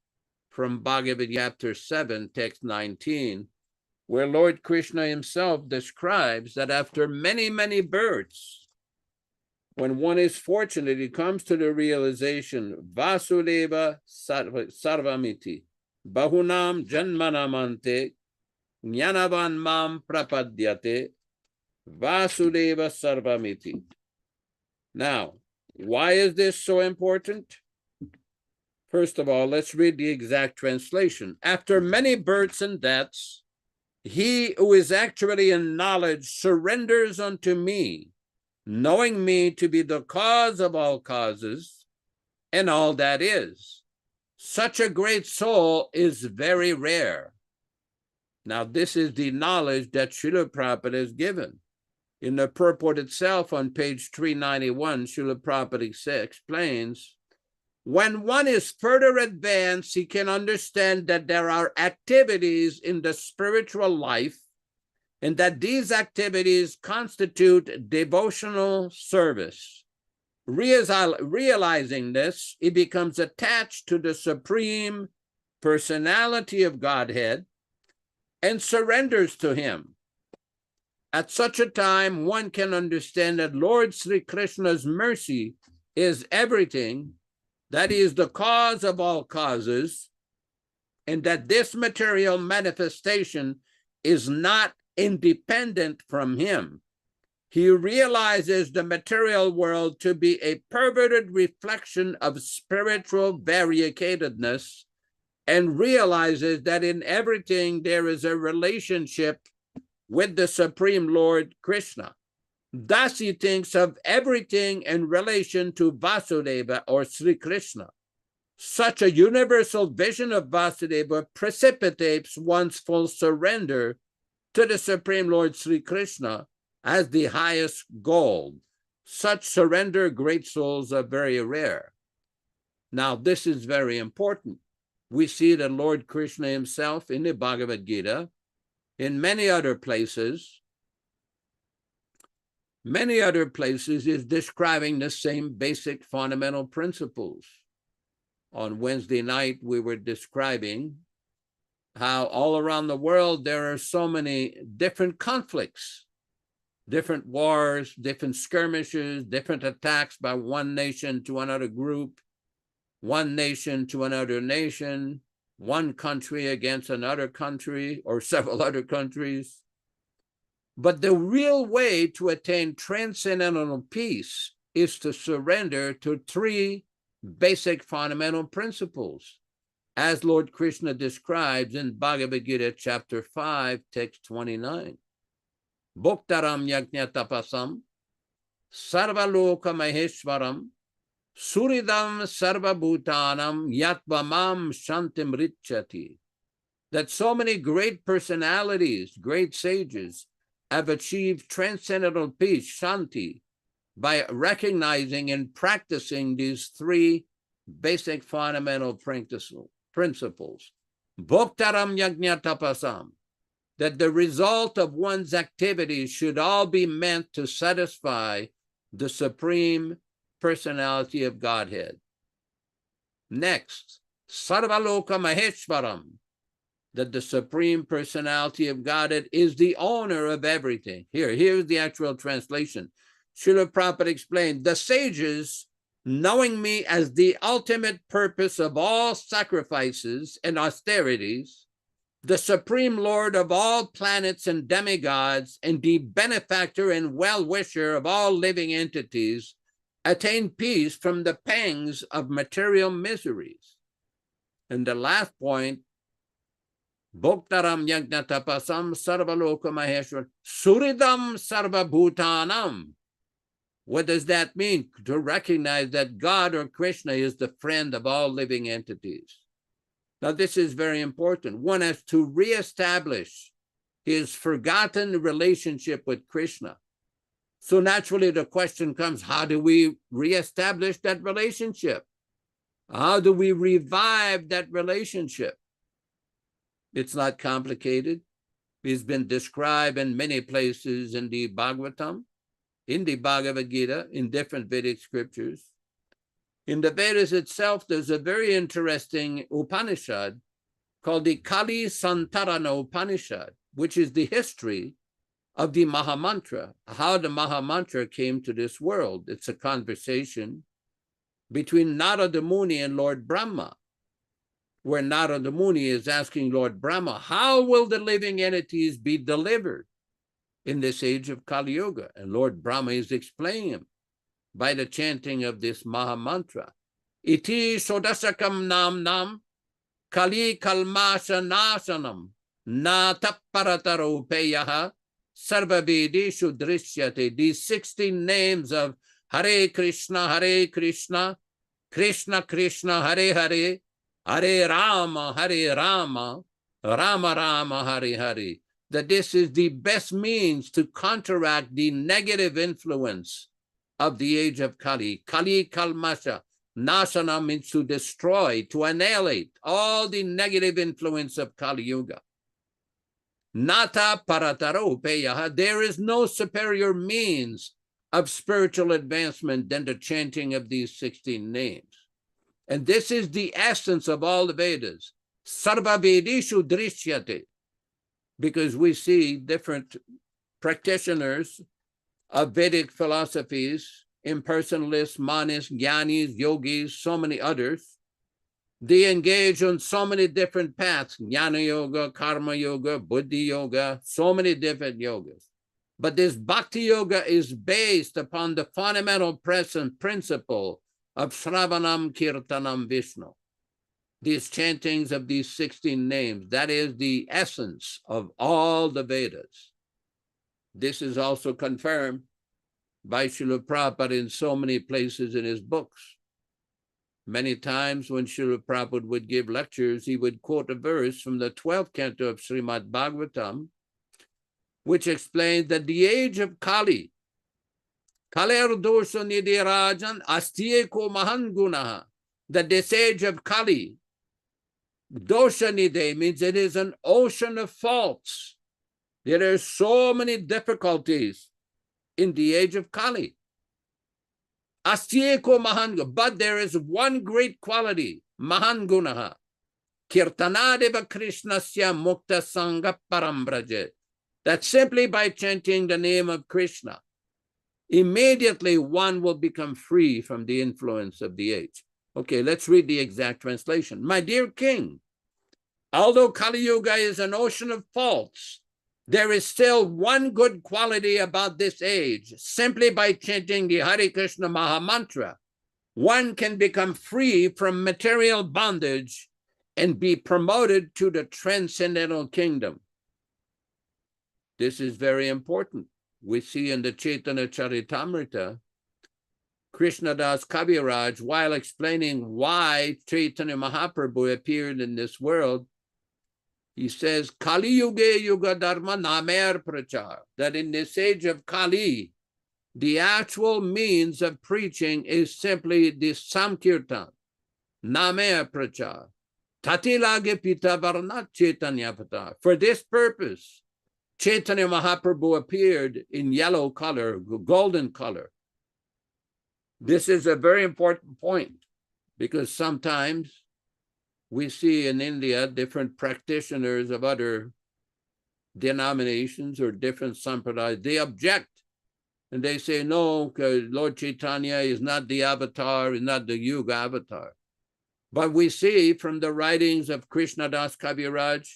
from Bhagavad chapter 7, text 19, where Lord Krishna himself describes that after many, many births, when one is fortunate, he comes to the realization, Vasudeva Sarvamiti, Bahunam Janmanamante, Jnanavan Mam Prapadyate, Vasudeva Sarvamiti. Now, why is this so important? First of all, let's read the exact translation. After many births and deaths, he who is actually in knowledge surrenders unto me, knowing me to be the cause of all causes and all that is. Such a great soul is very rare. Now, this is the knowledge that Śrīla Prabhupada has given. In the purport itself on page 391, Śrīla Prabhupada explains, when one is further advanced, he can understand that there are activities in the spiritual life and that these activities constitute devotional service. Realizing this, he becomes attached to the Supreme Personality of Godhead and surrenders to him. At such a time, one can understand that Lord Sri Krishna's mercy is everything, that he is the cause of all causes, and that this material manifestation is not independent from him. He realizes the material world to be a perverted reflection of spiritual variegatedness and realizes that in everything there is a relationship with the Supreme Lord Krishna. Thus he thinks of everything in relation to Vasudeva or Sri Krishna. Such a universal vision of Vyāsadeva precipitates one's full surrender to the Supreme Lord Sri Krishna as the highest goal. Such surrender, great souls, are very rare. Now, this is very important. We see that Lord Krishna himself in the Bhagavad Gita, in many other places, is describing the same basic fundamental principles. On Wednesday night, we were describing how all around the world there are so many different conflicts, different wars, different skirmishes, different attacks by one nation to another group, one nation to another nation, one country against another country or several other countries. But the real way to attain transcendental peace is to surrender to three basic fundamental principles, as Lord Krishna describes in Bhagavad Gita chapter 5, text 29. Bhoktaram yajna tapasam sarvaloka maheshwaram suridam sarvabhutanam yatvamam shantim richati. That so many great personalities, great sages, have achieved transcendental peace, shanti, by recognizing and practicing these three basic fundamental principles. Bhoktaram yajna tapasam, that the result of one's activities should all be meant to satisfy the Supreme Personality of Godhead. Next, sarvaloka maheshwaram, that the Supreme Personality of Godhead is the owner of everything. Here's the actual translation. Śrīla Prabhupāda explained, the sages, knowing me as the ultimate purpose of all sacrifices and austerities, the Supreme Lord of all planets and demigods, and the benefactor and well-wisher of all living entities, attain peace from the pangs of material miseries. And the last point, Bhoktaram yajna tapasam sarvaloka maheshwar suridam sarvabhutanam. What does that mean? To recognize that God or Krishna is the friend of all living entities. Now, this is very important. One has to reestablish his forgotten relationship with Krishna. So naturally, the question comes, how do we reestablish that relationship? How do we revive that relationship? It's not complicated. It's been described in many places in the Bhagavatam, in the Bhagavad Gita, in different Vedic scriptures. In the Vedas itself, there's a very interesting Upanishad called the Kali Santarana Upanishad, which is the history of the Mahamantra, how the Mahamantra came to this world. It's a conversation between Narada Muni and Lord Brahma, where Narada Muni is asking Lord Brahma, how will the living entities be delivered in this age of Kali Yuga? And Lord Brahma is explaining him by the chanting of this Mahamantra. Iti sodasakam nam nam Kali kalmasha nasanam na tapparataro sarvavedeshu drishyate. These 16 names of Hare Krishna, Krishna Krishna, Hare Hare, Hare Rama, Rama Rama, Hare Hare. That this is the best means to counteract the negative influence of the age of Kali. Kali kalmasha. Nasana means to destroy, to annihilate all the negative influence of Kali Yuga. Nata parataro upeyaha. There is no superior means of spiritual advancement than the chanting of these 16 names. And this is the essence of all the Vedas. Sarva Vedeshu drishyate. Because we see different practitioners of Vedic philosophies, impersonalists, manists, jnanis, yogis, so many others. They engage on so many different paths, jnana yoga, karma yoga, buddhi yoga, so many different yogas. But this bhakti yoga is based upon the fundamental present principle of Shravanam Kirtanam Vishnu. These chantings of these 16 names, that is the essence of all the Vedas. This is also confirmed by Śrīla Prabhupāda in so many places in his books. Many times when Śrīla Prabhupada would give lectures, he would quote a verse from the 12th canto of Śrīmad-Bhāgavatam, which explains that the age of Kali, Kaler dosha nidirajan astyeko mahan gunaha, that this age of Kali, dosha nide, means it is an ocean of faults. There are so many difficulties in the age of Kali. Astyeko mahan, but there is one great quality, mahan gunaha. Kirtanadeva Krishnasya mukta sangha parambraje. That simply by chanting the name of Krishna, immediately one will become free from the influence of the age. Okay, let's read the exact translation. My dear king, although Kali Yuga is an ocean of faults, there is still one good quality about this age. Simply by chanting the Hare Krishna Mahamantra, one can become free from material bondage and be promoted to the transcendental kingdom. This is very important. We see in the Chaitanya Charitamrita, Krishnadas Kaviraj, while explaining why Chaitanya Mahaprabhu appeared in this world, he says, Kali Yuge Yuga Dharma Namer Prachar, that in this age of Kali, the actual means of preaching is simply the Samkirtan, Namer Prachar, Tatilage Pita Varnat Chaitanya Pata. For this purpose, Chaitanya Mahaprabhu appeared in yellow color, golden color. This is a very important point because sometimes we see in India different practitioners of other denominations or different sampradayas. They object and they say, no, Lord Chaitanya is not the avatar, is not the Yuga avatar. But we see from the writings of Krishnadas Kaviraj,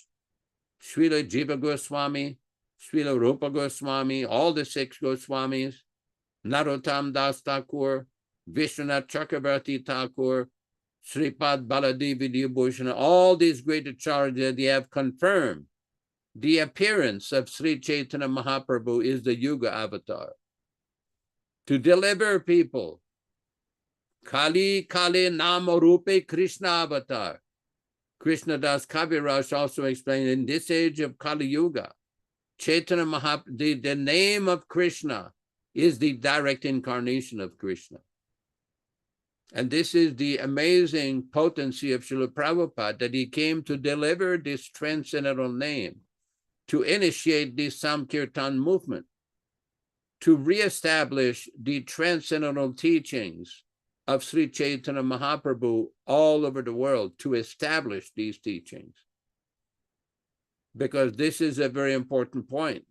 Śrīla Jiva Goswami, Śrīla Rupa Goswami, all the 6 Goswamis, Narottam Das Thakur, Vishwanath Chakravarti Thakur, Sripad Baladevi Vibhushana, all these great acharyas, they have confirmed the appearance of Sri Chaitanya Mahaprabhu is the Yuga avatar. To deliver people, Kali Kali Nama Rupe Krishna avatar. Krishnadas Kaviraj also explained in this age of Kali Yuga, Chaitanya Mahaprabhu, the name of Krishna is the direct incarnation of Krishna. And this is the amazing potency of Śrīla Prabhupada, that he came to deliver this transcendental name, to initiate the Samkirtan movement, to reestablish the transcendental teachings of Sri Chaitanya Mahaprabhu all over the world, to establish these teachings. Because this is a very important point.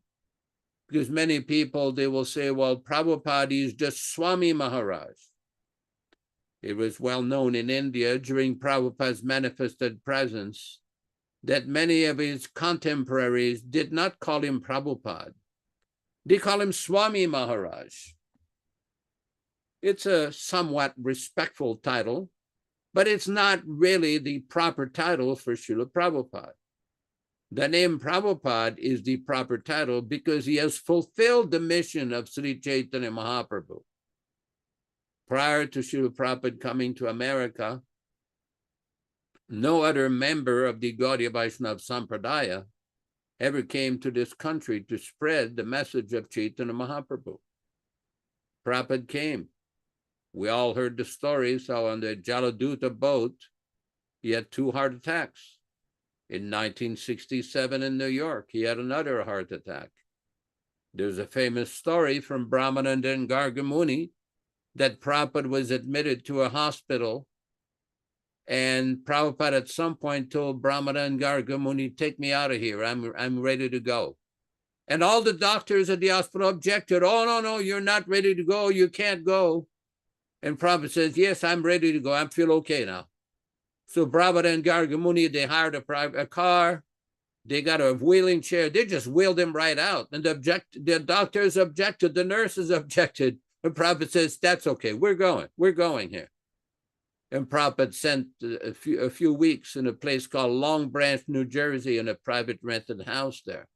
Because many people, they will say, well, Prabhupada is just Swami Maharaj. It was well known in India during Prabhupada's manifested presence that many of his contemporaries did not call him Prabhupada. They call him Swami Maharaj. It's a somewhat respectful title, but it's not really the proper title for Śrīla Prabhupada. The name Prabhupada is the proper title because he has fulfilled the mission of Sri Chaitanya Mahaprabhu. Prior to Śrīla Prabhupada coming to America, no other member of the Gaudiya Vaishnava Sampradaya ever came to this country to spread the message of Chaitanya Mahaprabhu. Prabhupada came. We all heard the stories how on the Jaladuta boat, he had 2 heart attacks. In 1967 in New York, he had another heart attack. There's a famous story from Brahmananda and Gargamuni that Prabhupada was admitted to a hospital, and Prabhupada at some point told Brahmananda and Gargamuni, take me out of here, I'm ready to go. And all the doctors at the hospital objected, oh, no, you're not ready to go, you can't go. And Prabhupada says, yes, I'm ready to go, I feel okay now. So Prabhupada and Gargamuni, they hired a car, they got a wheeling chair, they just wheeled him right out. And the doctors objected, the nurses objected. And Prabhupada says, that's okay, we're going here. And Prabhupada sent a few weeks in a place called Long Branch, New Jersey, in a private rented house there.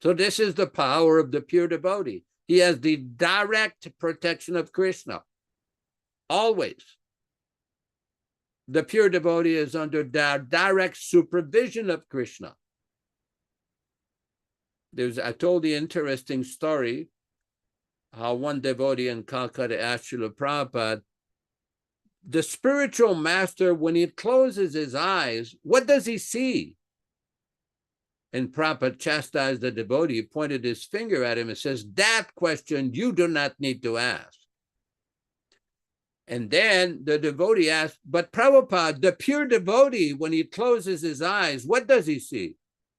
So this is the power of the pure devotee. He has the direct protection of Krishna, always. the pure devotee is under the direct supervision of Krishna. I told the interesting story how one devotee in Calcutta asked Śrīla Prabhupada, the spiritual master, when he closes his eyes, what does he see? And Prabhupada chastised the devotee, pointed his finger at him and says, that question you do not need to ask. And then the devotee asked, but Prabhupada, the pure devotee, when he closes his eyes, what does he see?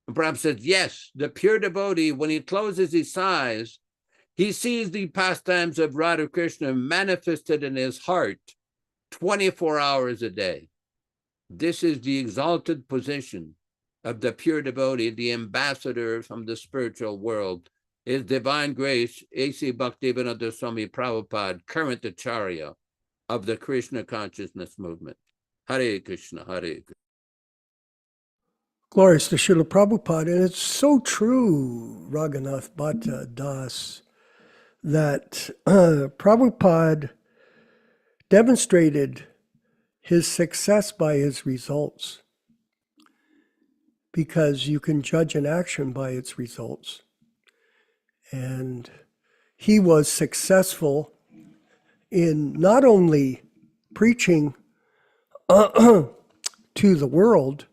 And Prabhupada says, yes, the pure devotee, when he closes his eyes, he sees the pastimes of Radha Krishna manifested in his heart 24 hours a day. This is the exalted position of the pure devotee, the ambassador from the spiritual world. His Divine Grace A.C. Bhaktivedanta Swami Prabhupāda, current Acharya of the Krishna Consciousness movement. Hare Krishna, Hare Krishna. Glorious to Śrīla Prabhupada. And it's so true, Raghunath Bhatta Das, that Prabhupada demonstrated his success by his results, because you can judge an action by its results. And he was successful in not only preaching to the world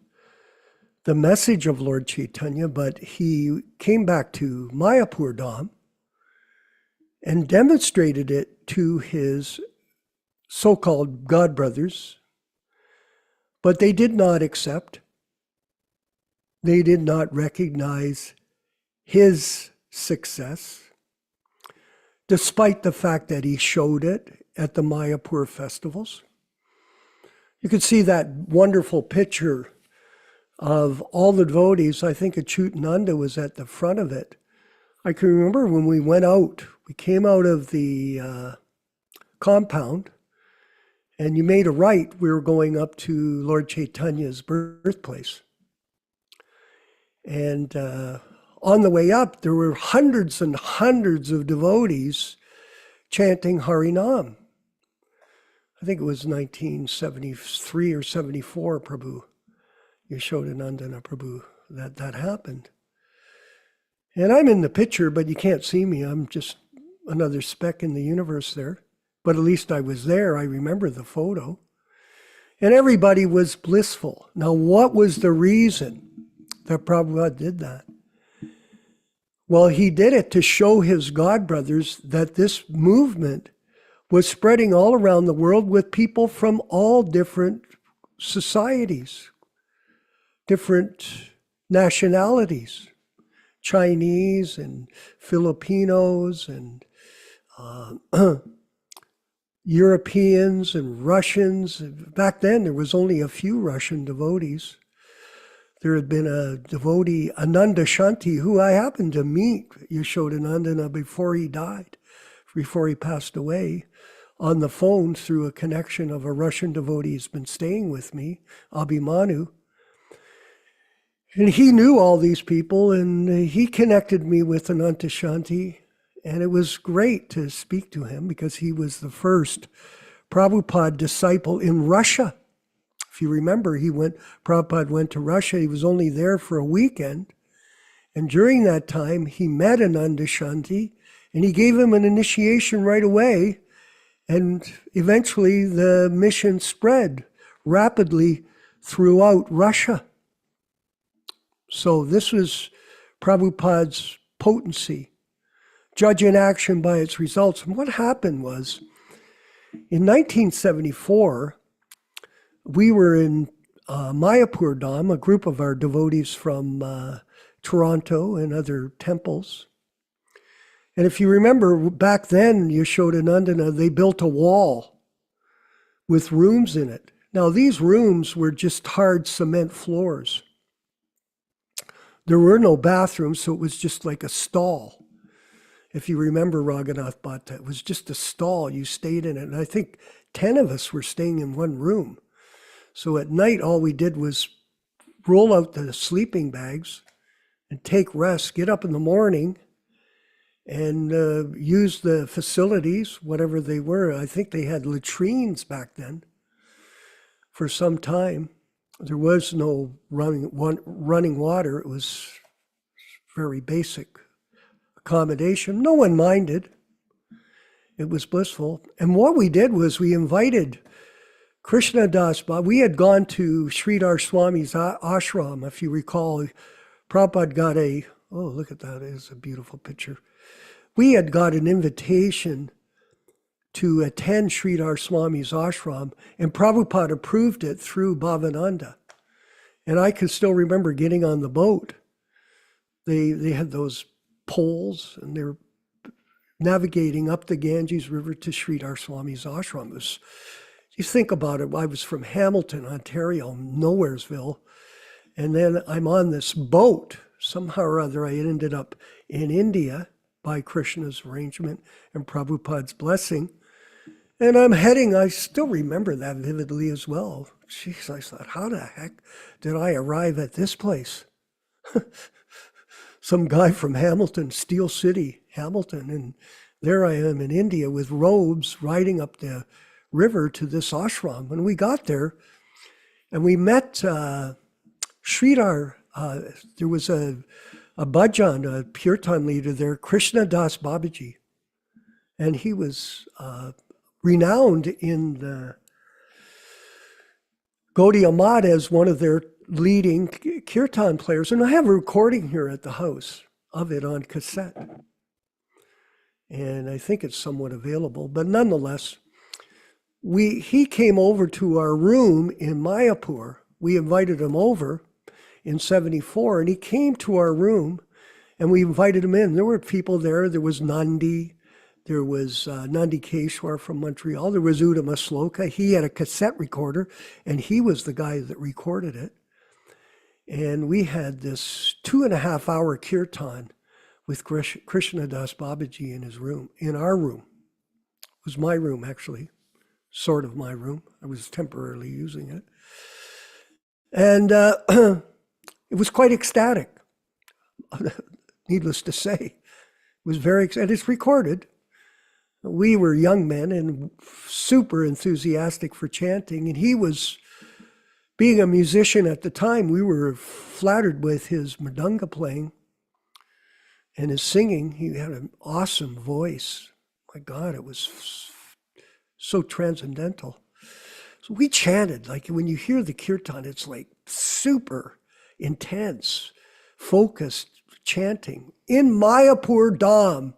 the message of Lord Chaitanya, but he came back to Mayapur Dham and demonstrated it to his so-called God brothers, but they did not accept. They did not recognize his success, despite the fact that he showed it at the Mayapur festivals. You could see that wonderful picture of all the devotees. I think Achyutananda was at the front of it. I can remember when we went out, we came out of the compound, and you made a right, we were going up to Lord Chaitanya's birthplace. And on the way up, there were hundreds and hundreds of devotees chanting Harinam. I think it was 1973 or 74, Prabhu, Yaśodā-nandana Prabhu, that happened. And I'm in the picture, but you can't see me. I'm just another speck in the universe there. But at least I was there. I remember the photo. And everybody was blissful. Now, what was the reason that Prabhupada did that? Well, he did it to show his God brothers that this movement was spreading all around the world with people from all different societies, different nationalities, Chinese and Filipinos and Europeans and Russians. Back then, there was only a few Russian devotees. There had been a devotee, Ananda Shanti, who I happened to meet, Yaśodā-nandana, before he died, before he passed away, on the phone through a connection of a Russian devotee who's been staying with me, Abhimanyu. And he knew all these people, and he connected me with Ananta Shanti. And it was great to speak to him because he was the first Prabhupada disciple in Russia. If you remember, Prabhupada went to Russia. He was only there for a weekend. And during that time, he met Ananda Shanti, and he gave him an initiation right away. And eventually, the mission spread rapidly throughout Russia. So this was Prabhupada's potency. Judge an action by its results. And what happened was, in 1974, we were in Mayapur Dham, a group of our devotees from Toronto and other temples. And if you remember, back then, Yaśodā-nandana, they built a wall with rooms in it. Now, these rooms were just hard cement floors. There were no bathrooms, so it was just like a stall. If you remember Raghunath Bhatta, it was just a stall. You stayed in it. And I think 10 of us were staying in one room. So at night, all we did was roll out the sleeping bags and take rest, get up in the morning and use the facilities, whatever they were. I think they had latrines back then for some time. There was no running water. It was very basic accommodation. No one minded. It was blissful. And what we did was we invited Krishna Das Baba. We had gone to Sridhar Swami's ashram, if you recall. Prabhupada got oh, look at that. It's a beautiful picture. We had got an invitation to attend Sridhar Swami's ashram, and Prabhupada approved it through Bhavananda. And I can still remember getting on the boat. They had those poles, and they were navigating up the Ganges River to Sridhar Swami's ashram. You think about it, I was from Hamilton, Ontario, Nowheresville, and then I'm on this boat. Somehow or other, I ended up in India by Krishna's arrangement and Prabhupada's blessing. And I'm heading, I still remember that vividly as well. Jeez, I thought, how the heck did I arrive at this place? Some guy from Hamilton, Steel City, Hamilton, and there I am in India with robes riding up the river to this ashram. When we got there, and we met Sridhar, there was a bhajan, a kirtan leader there, Krishna Das Babaji, and he was renowned in the Gaudiya Math as one of their leading kirtan players. And I have a recording here at the house of it on cassette. And I think it's somewhat available, but nonetheless, he came over to our room in Mayapur. We invited him over in 74, and he came to our room, and we invited him in. There were people there. There was Nandi. There was Nandi Keshwar from Montreal. There was Uddhama Sloka. He had a cassette recorder, and he was the guy that recorded it. And we had this 2.5-hour kirtan with Krishna Das Babaji in his room, in our room. It was my room, actually, sort of my room. I was temporarily using it. And it was quite ecstatic, needless to say. It was very, and it's recorded. We were young men and super enthusiastic for chanting, and he was, being a musician at the time, we were flattered with his mridanga playing and his singing. He had an awesome voice. My God, it was so transcendental. So we chanted, like when you hear the kirtan, it's like super intense, focused chanting in Mayapur Dham,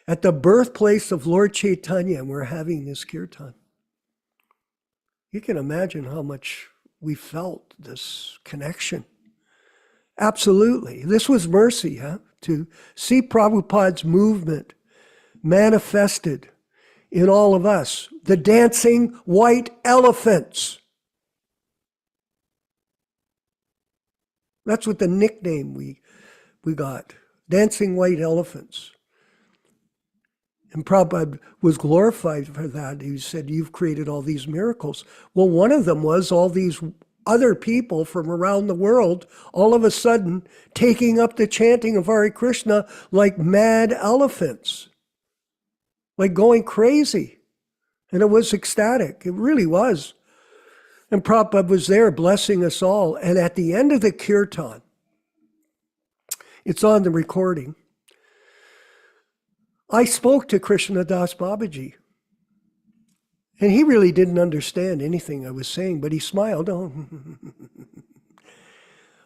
at the birthplace of Lord Chaitanya, and we're having this kirtan. You can imagine how much we felt this connection. Absolutely. This was mercy, to see Prabhupada's movement manifested in all of us. The dancing white elephants. That's what the nickname we got. Dancing white elephants. And Prabhupada was glorified for that. He said, you've created all these miracles. Well, one of them was all these other people from around the world, all of a sudden, taking up the chanting of Hare Krishna like mad elephants, like going crazy. And it was ecstatic. It really was. And Prabhupada was there blessing us all. And at the end of the kirtan, it's on the recording, I spoke to Krishna Das Babaji, and he really didn't understand anything I was saying, but he smiled. Oh.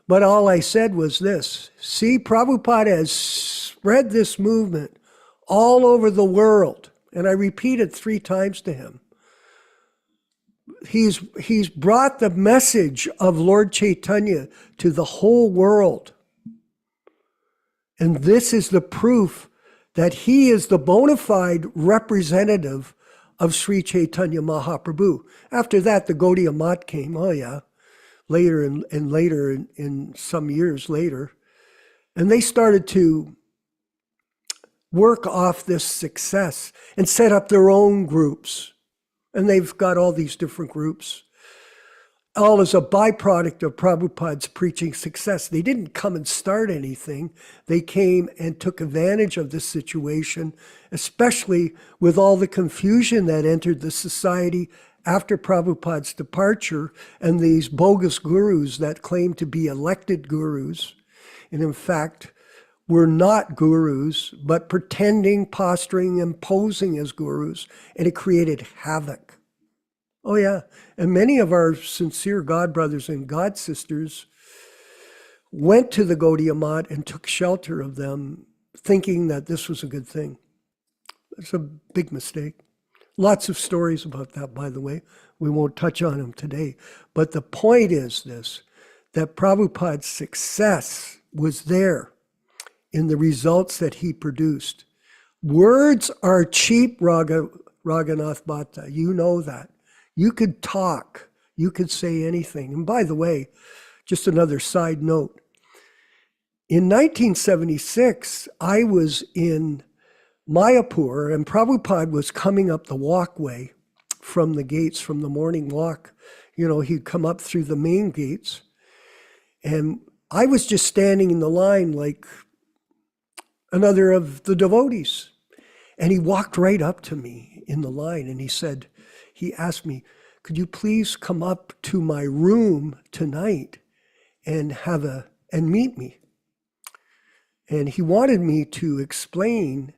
But all I said was this: see, Prabhupada has spread this movement all over the world, and I repeated 3 times to him. He's brought the message of Lord Chaitanya to the whole world, and this is the proof that he is the bona fide representative of Sri Chaitanya Mahaprabhu. After that, the Gaudiya Math came, later in some years later. And they started to work off this success and set up their own groups. And they've got all these different groups, all as a byproduct of Prabhupada's preaching success. They didn't come and start anything. They came and took advantage of this situation, especially with all the confusion that entered the society after Prabhupada's departure, and these bogus gurus that claim to be elected gurus, and in fact were not gurus, but pretending, posturing, and posing as gurus, and it created havoc. Oh yeah, and many of our sincere God brothers and God sisters went to the Gaudiya Math and took shelter of them, thinking that this was a good thing. It's a big mistake. Lots of stories about that, by the way. We won't touch on them today. But the point is this, that Prabhupada's success was there in the results that he produced. Words are cheap, Raghunath Bhatta. You know that. You could talk. You could say anything. And by the way, just another side note. In 1976, I was in Mayapur, and Prabhupada was coming up the walkway from the gates, from the morning walk. You know, he'd come up through the main gates. And I was just standing in the line like another of the devotees. And he walked right up to me in the line, and he asked me, could you please come up to my room tonight and meet me? And he wanted me to explain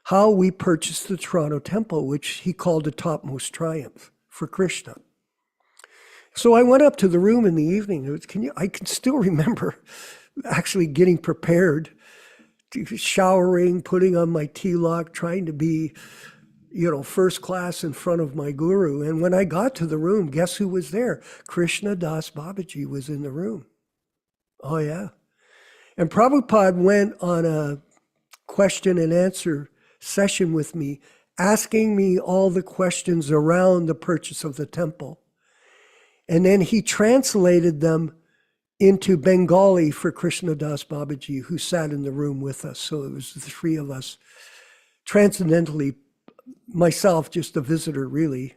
how we purchased the Toronto temple, which he called the topmost triumph for Krishna. So I went up to the room in the evening. I can still remember actually getting prepared, showering, putting on my tilak, trying to be, first class in front of my guru. And when I got to the room, guess who was there? Krishna Das Babaji was in the room. Oh yeah. And Prabhupada went on a question and answer session with me, asking me all the questions around the purchase of the temple. And then he translated them into Bengali for Krishna Das Babaji, who sat in the room with us. So it was the three of us, transcendentally, myself, just a visitor really,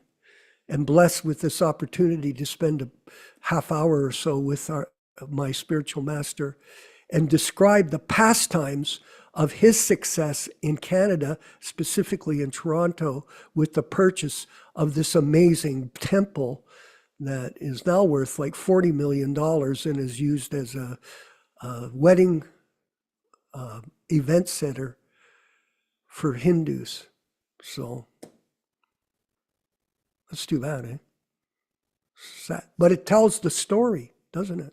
and blessed with this opportunity to spend a half hour or so with my spiritual master and describe the pastimes of his success in Canada, specifically in Toronto, with the purchase of this amazing temple that is now worth like $40 million and is used as a wedding event center for Hindus. So that's too bad, eh? Sad. But it tells the story, doesn't it?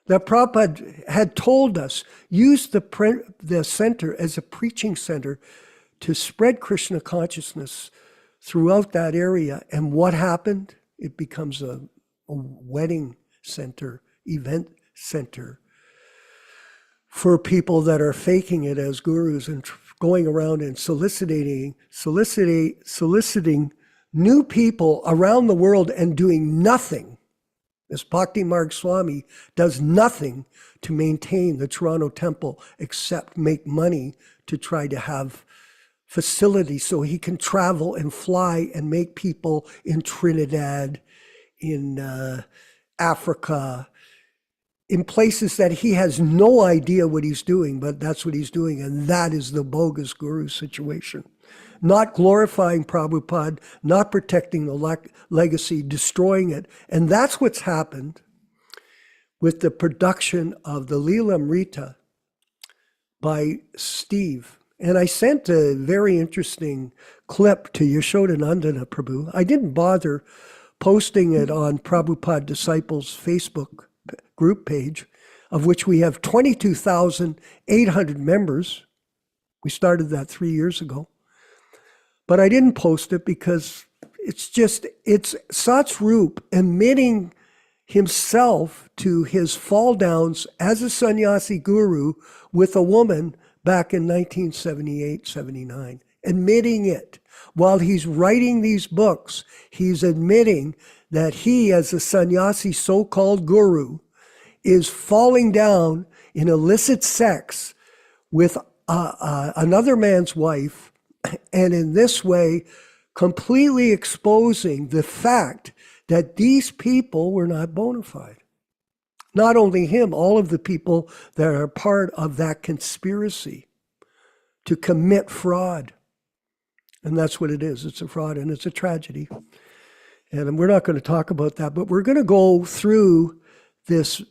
That Prabhupada had told us, use the center as a preaching center to spread Krishna consciousness throughout that area. And what happened? It becomes a wedding center, event center for people that are faking it as gurus and going around and soliciting new people around the world and doing nothing. This Bhakti Marg Swami does nothing to maintain the Toronto temple except make money to try to have facilities so he can travel and fly and make people in Trinidad, in Africa, in places that he has no idea what he's doing, but that's what he's doing. And that is the bogus guru situation. Not glorifying Prabhupada, not protecting the legacy, destroying it. And that's what's happened with the production of the Lilamrita by Steve. And I sent a very interesting clip to Yaśodā-nandana Prabhu. I didn't bother posting it on Prabhupada Disciples Facebook group page, of which we have 22,800 members. We started that 3 years ago. But I didn't post it because it's Satsrup admitting himself to his fall downs as a sannyasi guru with a woman back in 1978, 79, admitting it. While he's writing these books, he's admitting that he, as a sannyasi so-called guru, is falling down in illicit sex with another man's wife, and in this way, completely exposing the fact that these people were not bona fide. Not only him, all of the people that are part of that conspiracy to commit fraud. And that's what it is. It's a fraud and it's a tragedy. And we're not going to talk about that, but we're going to go through this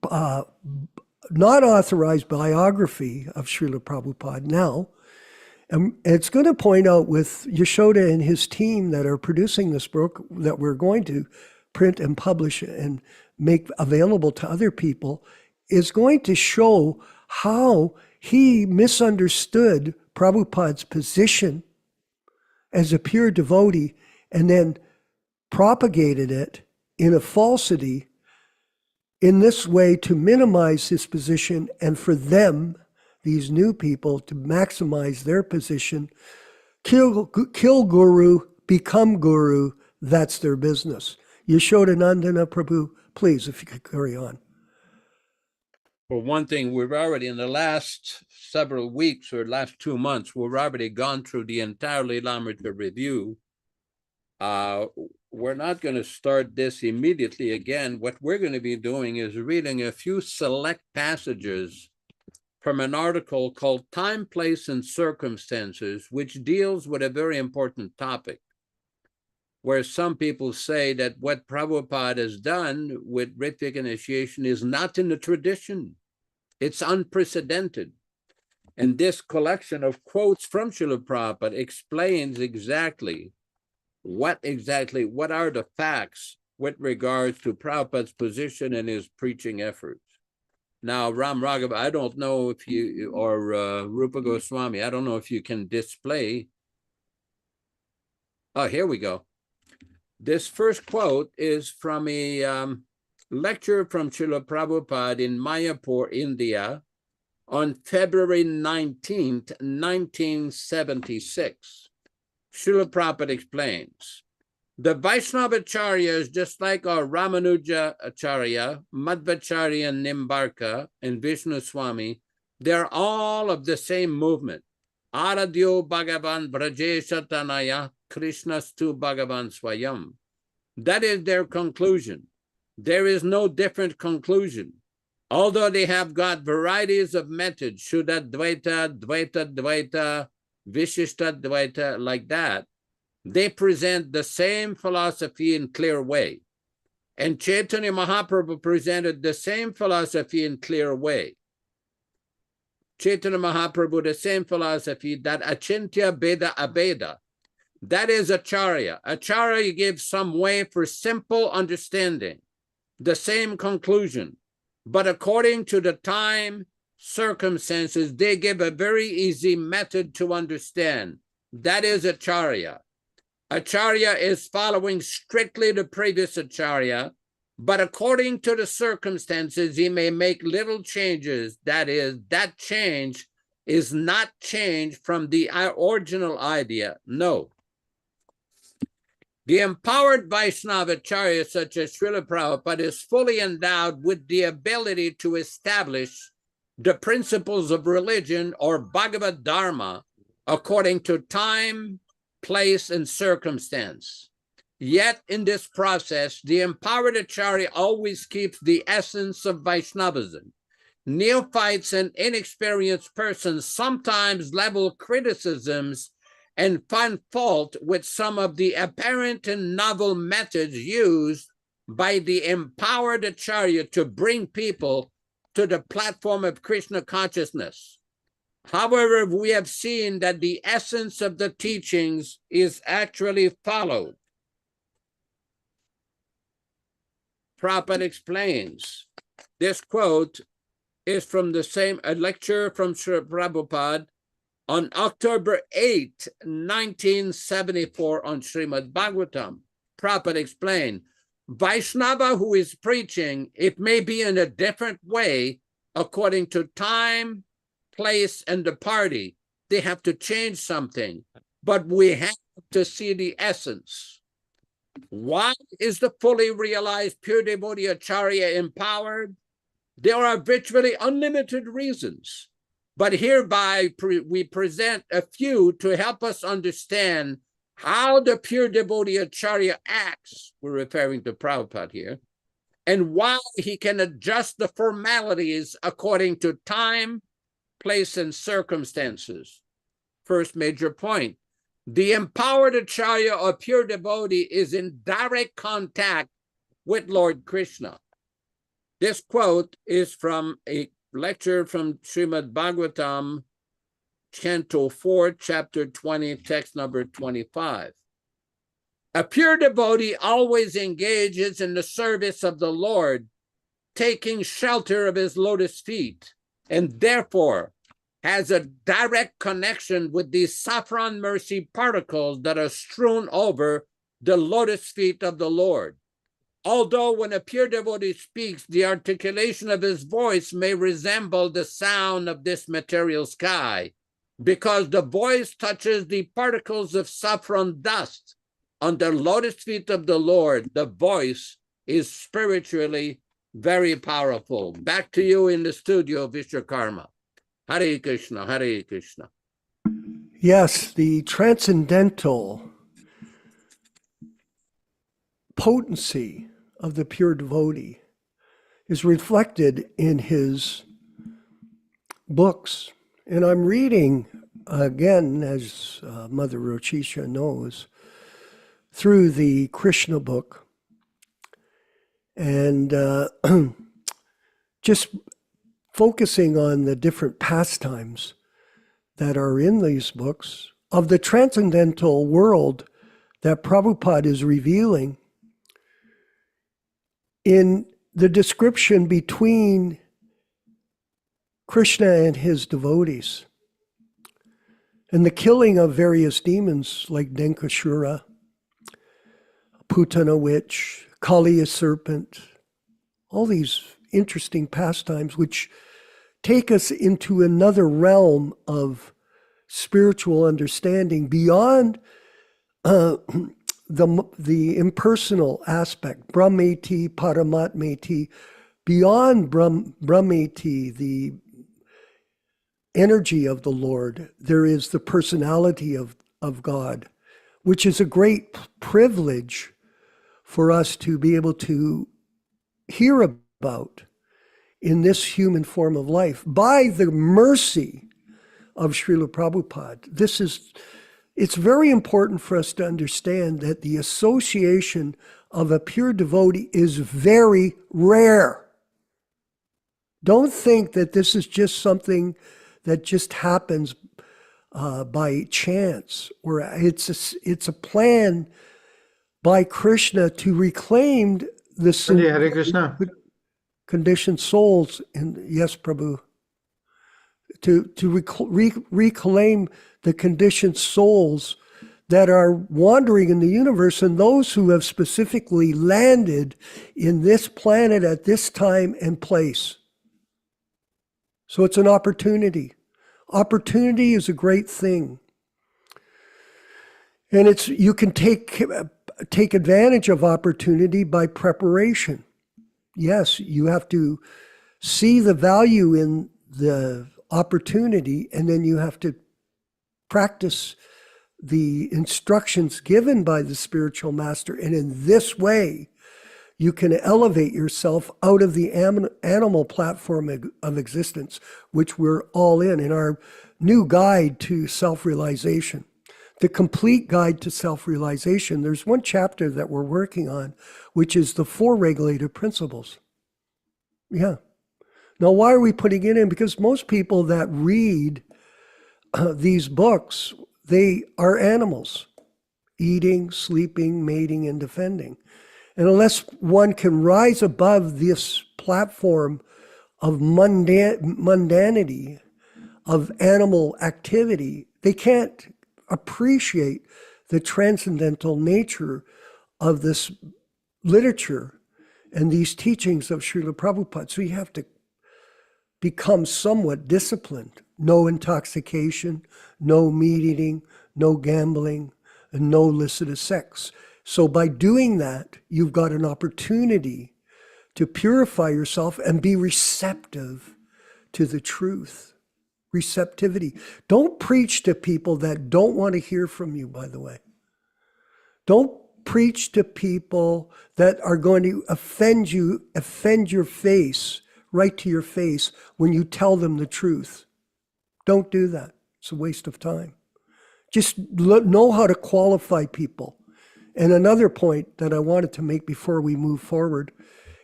not authorized biography of Śrīla Prabhupada now. And it's going to point out with Yaśodā and his team that are producing this book that we're going to print and publish and make available to other people, is going to show how he misunderstood Prabhupada's position as a pure devotee and then propagated it in a falsity in this way to minimize his position and for them, these new people, to maximize their position. Kill guru, become guru, that's their business. Yaśodā-nandana Prabhu, please, if you could carry on. For one thing, we've already, in the last several weeks or last 2 months, we've already gone through the entire Lilamrita review. We're not going to start this immediately again. What we're going to be doing is reading a few select passages from an article called Time, Place, and Circumstances, which deals with a very important topic, where some people say that what Prabhupada has done with Ritvik initiation is not in the tradition. It's unprecedented. And this collection of quotes from Śrīla Prabhupada explains exactly what are the facts with regards to Prabhupada's position and his preaching efforts. Now, Ram Raghav, I don't know if you, or Rupa Goswami, I don't know if you can display. Oh, here we go. This first quote is from a lecture from Śrīla Prabhupada in Mayapur, India, on February 19th, 1976. Śrīla Prabhupada explains, the Vaishnava-acharya is just like our Ramanuja-acharya, Madhvacharya, Nimbarka, and Vishnu Swami. They're all of the same movement. Aradhyo Bhagavan Brajesha Tanaya Krishnastu Bhagavan Swayam. That is their conclusion. There is no different conclusion. Although they have got varieties of methods, Shuddha Dvaita, Dvaita Dvaita, Vishishta Dvaita, like that, they present the same philosophy in clear way. And Chaitanya Mahaprabhu presented the same philosophy in clear way. Chaitanya Mahaprabhu, the same philosophy that Achintya Beda Abeda, that is Acharya. Acharya gives some way for simple understanding, the same conclusion, but according to the time, circumstances, they give a very easy method to understand. That is Acharya. Acharya is following strictly the previous Acharya, but according to the circumstances, he may make little changes. That is, that change is not change from the original idea. No. The empowered Vaishnava Acharya, such as Śrīla Prabhupada, is fully endowed with the ability to establish the principles of religion or Bhagavad Dharma according to time, place, and circumstance. Yet in this process, the empowered Acharya always keeps the essence of Vaishnavism. Neophytes and inexperienced persons sometimes level criticisms and find fault with some of the apparent and novel methods used by the empowered Acharya to bring people to the platform of Krishna consciousness. However, we have seen that the essence of the teachings is actually followed. Prabhupada explains. This quote is from the same lecture from Śrīla Prabhupada on October 8, 1974 on Śrīmad-Bhāgavatam. Prabhupada explained, Vaishnava who is preaching, it may be in a different way according to time, place, and the party. They have to change something, but we have to see the essence. Why is the fully realized pure devotee Acharya empowered? There are virtually unlimited reasons, but hereby we present a few to help us understand how the pure devotee Acharya acts, we're referring to Prabhupada here, and why he can adjust the formalities according to time, place, and circumstances. First major point, The empowered Acharya or pure devotee is in direct contact with Lord Krishna. This quote is from a lecture from Śrīmad-Bhāgavatam, Canto 4, Chapter 20, text number 25. A pure devotee always engages in the service of the Lord, taking shelter of his lotus feet, and therefore has a direct connection with these saffron mercy particles that are strewn over the lotus feet of the Lord. Although when a pure devotee speaks, the articulation of his voice may resemble the sound of this material sky, because the voice touches the particles of saffron dust on the lotus feet of the Lord, the voice is spiritually very powerful. Back to you in the studio, Vishwakarma. Hare Krishna, Hare Krishna. Yes, the transcendental potency of the pure devotee is reflected in his books. And I'm reading, again, as Mother Rochisha knows, through the Krishna book, and just focusing on the different pastimes that are in these books of the transcendental world that Prabhupada is revealing in the description between Krishna and his devotees, and the killing of various demons like Denkashura, Putana witch, Kali a serpent, all these interesting pastimes which take us into another realm of spiritual understanding beyond the impersonal aspect, Brahmeti, Paramatmeti, beyond Brahmeti, the energy of the Lord. There is the personality of God, which is a great privilege for us to be able to hear about in this human form of life by the mercy of Śrīla Prabhupāda. It's very important for us to understand that the association of a pure devotee is very rare. Don't think that this is just something that just happens by chance, or it's a plan by Krishna to reclaim the Hare Krishna. Conditioned souls. Yes, Prabhu. To reclaim the conditioned souls that are wandering in the universe, and those who have specifically landed in this planet at this time and place. So it's an opportunity. Opportunity is a great thing. And you can take advantage of opportunity by preparation. Yes, you have to see the value in the opportunity, and then you have to practice the instructions given by the spiritual master. And in this way, you can elevate yourself out of the animal platform of existence, which we're all in our new guide to self-realization. The complete guide to self-realization, there's one chapter that we're working on, which is the 4 regulative principles. Yeah. Now, why are we putting it in? Because most people that read these books, they are animals, eating, sleeping, mating, and defending. And unless one can rise above this platform of mundanity, of animal activity, they can't appreciate the transcendental nature of this literature and these teachings of Śrīla Prabhupada. So you have to become somewhat disciplined. No intoxication, no meat eating, no gambling, and no illicit sex. So by doing that, you've got an opportunity to purify yourself and be receptive to the truth. Receptivity. Don't preach to people that don't want to hear from you, by the way. Don't preach to people that are going to offend your face, right to your face, when you tell them the truth. Don't do that. It's a waste of time. Just know how to qualify people. And another point that I wanted to make before we move forward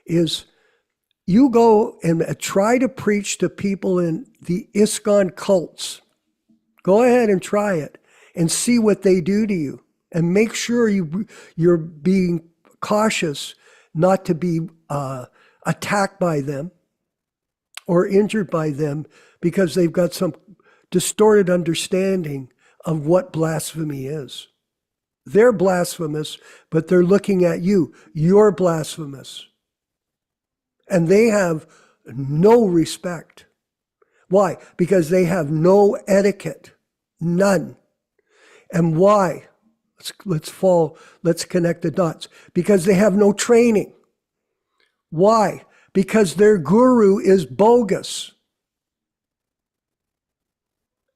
is you go and try to preach to people in the ISKCON cults. Go ahead and try it and see what they do to you. And make sure you're being cautious not to be attacked by them or injured by them because they've got some distorted understanding of what blasphemy is. They're blasphemous, but they're looking at you. You're blasphemous. And they have no respect. Why? Because they have no etiquette. None. And why? Let's connect the dots. Because they have no training. Why? Because their guru is bogus.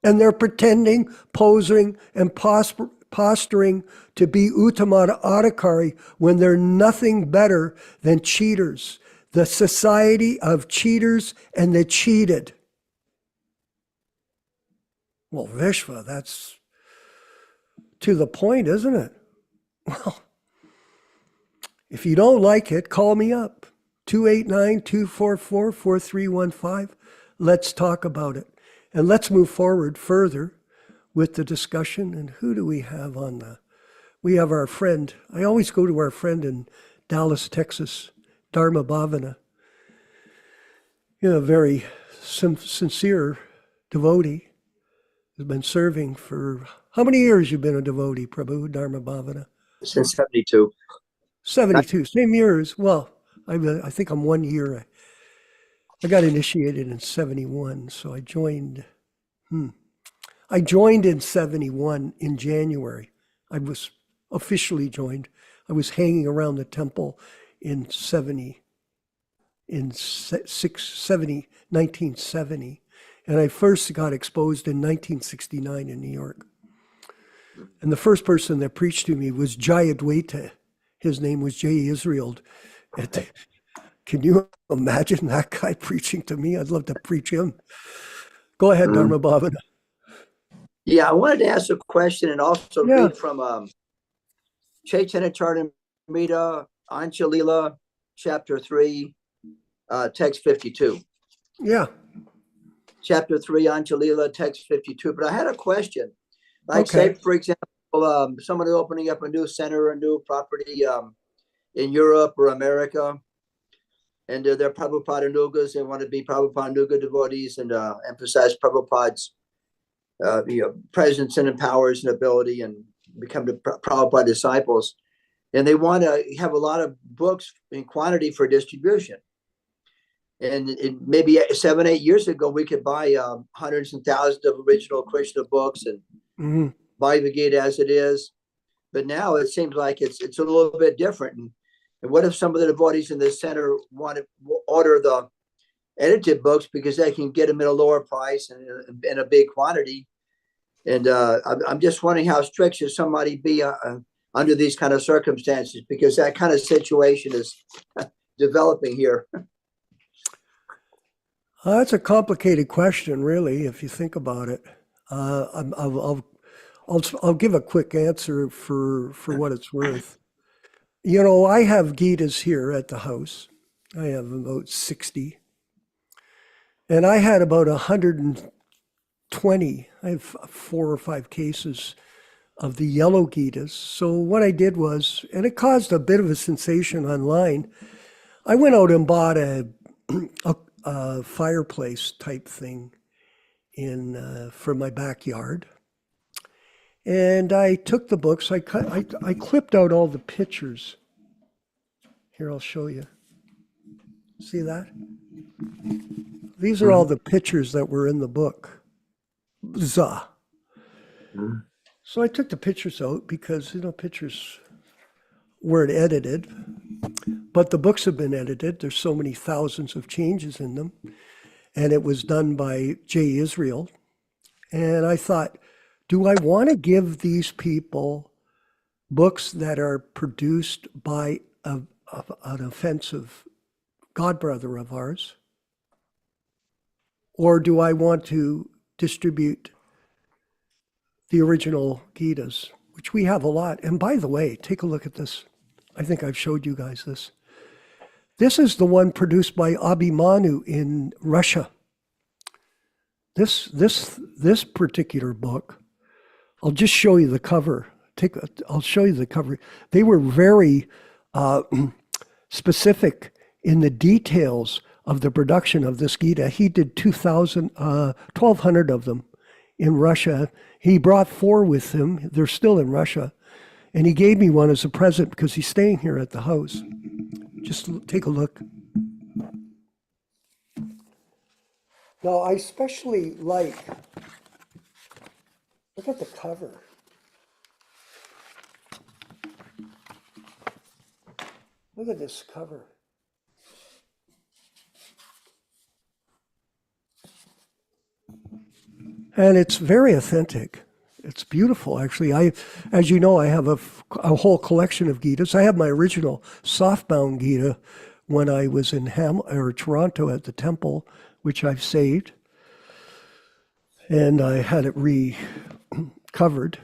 And they're pretending, posing, and posturing to be Uttama-ācārya when they're nothing better than cheaters. The society of cheaters and the cheated. Well, Vishva, that's to the point, isn't it? Well, if you don't like it, call me up. 289-244-4315. Let's talk about it. And let's move forward further with the discussion. And who do we have on we have our friend. I always go to our friend in Dallas, Texas, Dharma Bhavana. A very sincere devotee. Has been serving for, how many years you've been a devotee, Prabhu, Dharma Bhavana? Since 72. 72, same years. Well, I think I'm 1 year. I got initiated in 71, so I joined in 71 in January. I was officially joined. I was hanging around the temple in 1970, and I first got exposed in 1969 in New York. And the first person that preached to me was Jayadvaita. His name was Jay Israel. Can you imagine that guy preaching to me? I'd love to preach him. Go ahead, Dharma Bhavana. Yeah, I wanted to ask a question and also read from Chaitanya Charitamrita, Ancha Lila, chapter 3, text 52. Yeah. Chapter 3, Ancha Lila, text 52. But I had a question. Like, say, for example, someone is opening up a new center, a new property in Europe or America, and they're Prabhupada Nugas. They want to be Prabhupada Nuga devotees and emphasize Prabhupada's presence and powers and ability and become the Prabhupada disciples. And they want to have a lot of books in quantity for distribution. And maybe 7-8 years ago, we could buy hundreds and thousands of original Krishna books and Bhagavad Gita as it is. But now it seems like it's a little bit different. And what if some of the devotees in the center want to order the edited books because they can get them at a lower price and in a big quantity? And I'm just wondering how strict should somebody be under these kind of circumstances, because that kind of situation is developing here. That's a complicated question, really, if you think about it. I'll give a quick answer for what it's worth. I have Gitas here at the house. I have about 60. And I had about 120. I have 4 or 5 cases of the yellow Gitas. So what I did was, and it caused a bit of a sensation online, I went out and bought a fireplace type thing for my backyard. And I took the books, I clipped out all the pictures. Here, I'll show you. See that? These are all the pictures that were in the book. So I took the pictures out because, pictures weren't edited, but the books have been edited. There's so many thousands of changes in them. And it was done by Jay Israel. And I thought, do I want to give these people books that are produced by an offensive godbrother of ours? Or do I want to distribute the original Gitas, which we have a lot. And by the way, take a look at this. I think I've showed you guys this. This is the one produced by Abhimanyu in Russia. This particular book, I'll just show you the cover. I'll show you the cover. They were very specific in the details of the production of this Gita. He did 1,200 of them in Russia. He brought 4 with him. They're still in Russia. And he gave me one as a present because he's staying here at the house. Just take a look. Now, I especially like, look at the cover. Look at this cover. And it's very authentic. It's beautiful, actually. As you know, I have a whole collection of Gitas. I have my original softbound Gita when I was in Toronto at the temple, which I've saved. And I had it recovered.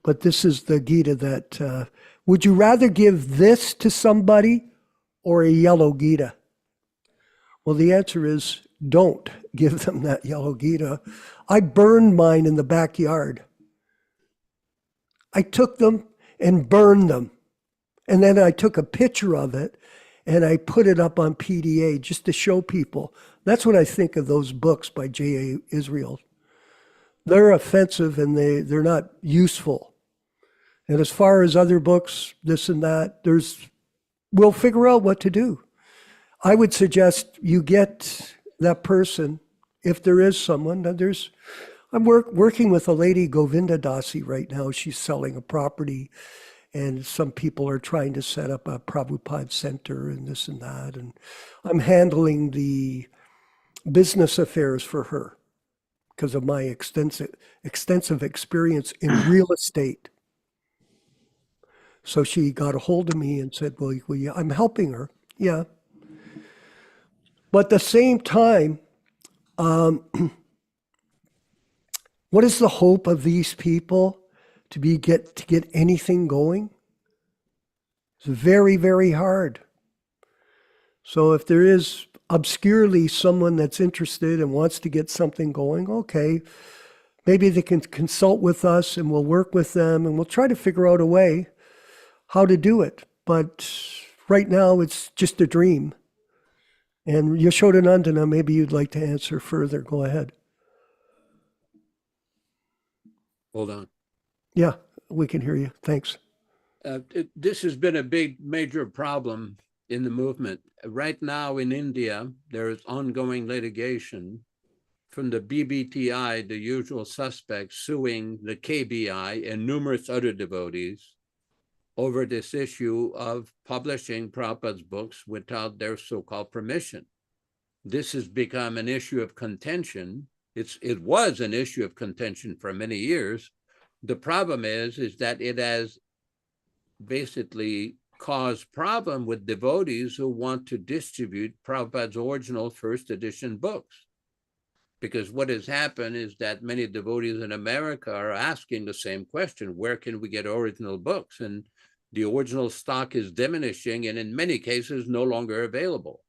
But this is the Gita that, would you rather give this to somebody or a yellow Gita? Well, the answer is don't give them that yellow Gita. I burned mine in the backyard. I took them and burned them. And then I took a picture of it and I put it up on PDA just to show people. That's what I think of those books by J.A. Israel. They're offensive and they're not useful. And as far as other books, this and that, we'll figure out what to do. I would suggest you get that person, if there is someone. I'm working with a lady, Govinda Dasi, right now. She's selling a property, and some people are trying to set up a Prabhupada center and this and that. And I'm handling the business affairs for her because of my extensive experience in real estate. So she got a hold of me and said, well, I'm helping her. Yeah. But at the same time, what is the hope of these people to get anything going? It's very, very hard. So if there is obscurely someone that's interested and wants to get something going, okay, maybe they can consult with us and we'll work with them and we'll try to figure out a way how to do it. But right now it's just a dream. And Yaśodā-nandana, maybe you'd like to answer further. Go ahead. Hold on. Yeah, we can hear you. Thanks. This has been a big, major problem in the movement. Right now in India, there is ongoing litigation from the BBTI, the usual suspects, suing the KBI and numerous other devotees over this issue of publishing Prabhupada's books without their so-called permission. This has become an issue of contention. It was an issue of contention for many years. The problem is that it has basically caused problem with devotees who want to distribute Prabhupada's original first edition books. Because what has happened is that many devotees in America are asking the same question: where can we get original books? And the original stock is diminishing and in many cases no longer available.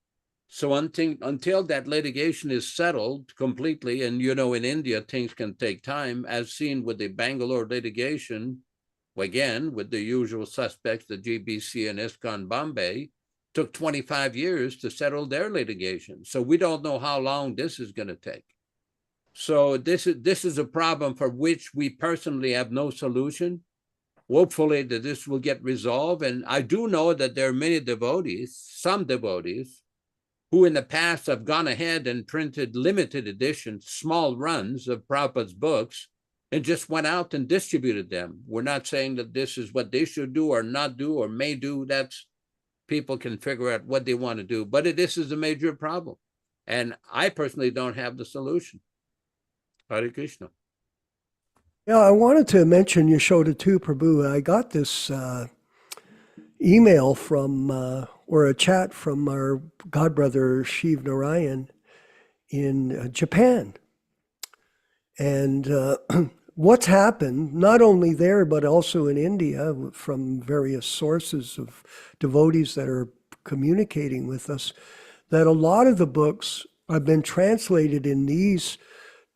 So until that litigation is settled completely, and you know in India things can take time, as seen with the Bangalore litigation, again with the usual suspects, the GBC and ISKCON Bombay, took 25 years to settle their litigation. So we don't know how long this is going to take. So this is a problem for which we personally have no solution. Hopefully that this will get resolved. And I do know that there are many devotees, some devotees, who in the past have gone ahead and printed limited editions, small runs of Prabhupada's books, and just went out and distributed them. We're not saying that this is what they should do or not do or may do. That's, people can figure out what they want to do. But this is a major problem. And I personally don't have the solution. Hare Krishna. Yeah, I wanted to mention Yaśodā too, Prabhu. I got this email from, or a chat from our godbrother Shiv Narayan in Japan. And what's happened, not only there, but also in India, from various sources of devotees that are communicating with us, that a lot of the books have been translated in these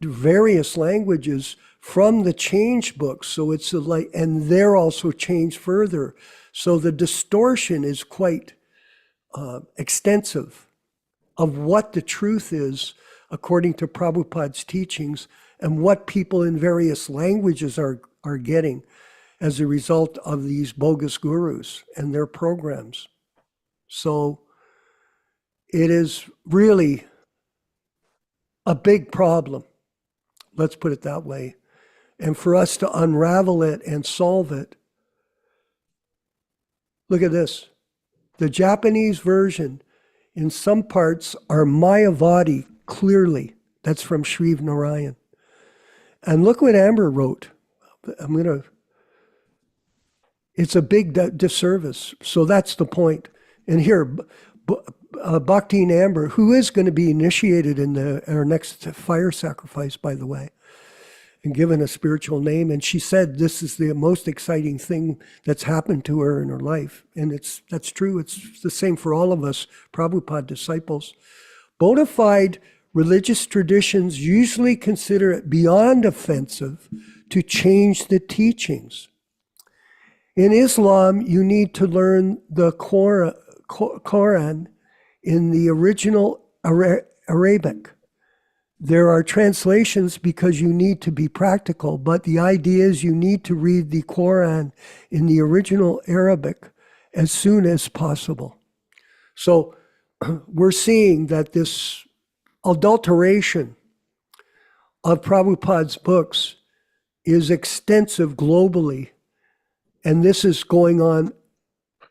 various languages from the changed books. So it's like, and they're also changed further. So the distortion is quite extensive of what the truth is according to Prabhupada's teachings, and what people in various languages are getting as a result of these bogus gurus and their programs. So it is really a big problem, let's put it that way. And for us to unravel it and solve it, look at this. The Japanese version in some parts are Mayavadi clearly. That's from Sri Narayan. And look what Amber wrote. It's a big disservice. So that's the point. And here, Bhakti and Amber, who is going to be initiated in our next fire sacrifice, by the way, and given a spiritual name. And she said this is the most exciting thing that's happened to her in her life. And that's true. It's the same for all of us Prabhupada disciples. Bona fide religious traditions usually consider it beyond offensive to change the teachings. In Islam, you need to learn the Quran in the original Arabic. There are translations because you need to be practical, but the idea is you need to read the Quran in the original Arabic as soon as possible. So we're seeing that this adulteration of Prabhupada's books is extensive globally, and this is going on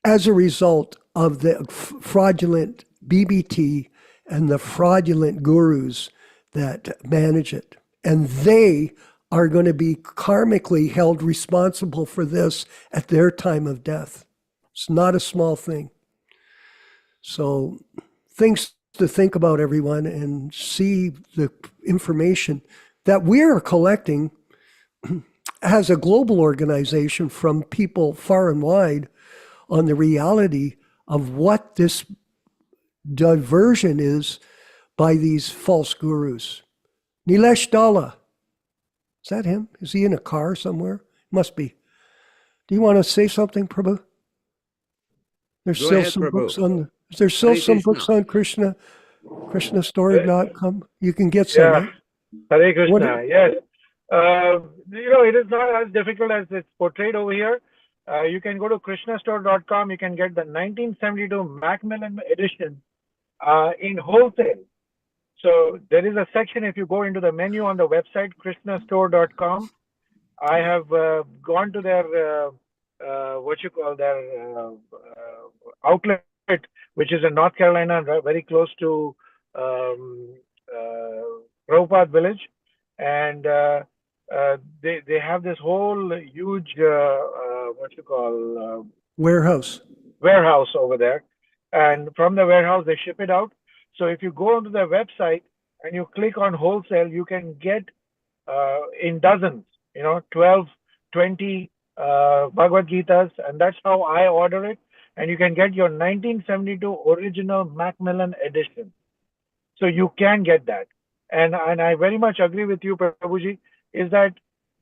as a result of the fraudulent BBT and the fraudulent gurus that manage it. And they are going to be karmically held responsible for this at their time of death. It's not a small thing. So things to think about, everyone, and see the information that we're collecting as a global organization from people far and wide on the reality of what this diversion is by these false gurus. Nilesh Dalla, is that him? Is he in a car somewhere? Must be. Do you want to say something, Prabhu? There's Go still ahead, some Prabhu. books on. There's still Hare some Krishna. books on KrishnaStory.com. You can get some. Yeah, Right? Hare Krishna. What- Yes. It is not as difficult as it's portrayed over here. You can go to KrishnaStore.com. You can get the 1972 Macmillan edition in wholesale. So there is a section, if you go into the menu on the website, KrishnaStore.com. I have gone to their, outlet, which is in North Carolina, very close to Prabhupada Village. And they have this whole huge, Warehouse. warehouse over there. And from the warehouse, they ship it out. So if you go onto their website and you click on wholesale, you can get in dozens, 12, 20 Bhagavad Gitas. And that's how I order it. And you can get your 1972 original Macmillan edition. So you can get that. And I very much agree with you, Prabhuji, is that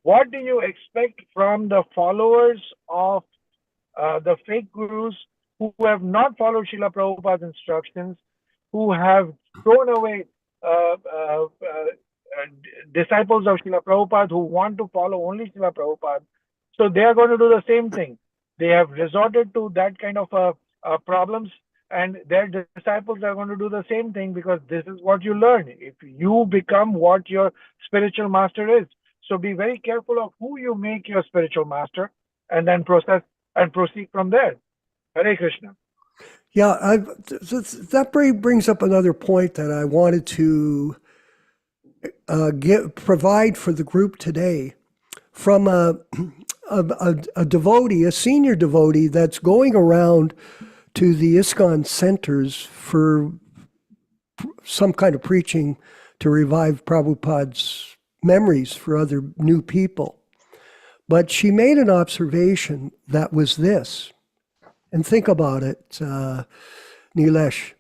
what do you expect from the followers of the fake gurus who have not followed Śrīla Prabhupāda's instructions, who have thrown away disciples of Śrīla Prabhupada who want to follow only Śrīla Prabhupada? So they are going to do the same thing. They have resorted to that kind of problems, and their disciples are going to do the same thing, because this is what you learn if you become what your spiritual master is. So be very careful of who you make your spiritual master, and then process and proceed from there. Hare Krishna. Yeah, that brings up another point that I wanted to provide for the group today from a devotee, a senior devotee that's going around to the ISKCON centers for some kind of preaching to revive Prabhupada's memories for other new people. But she made an observation that was this, and think about it, Nilesh.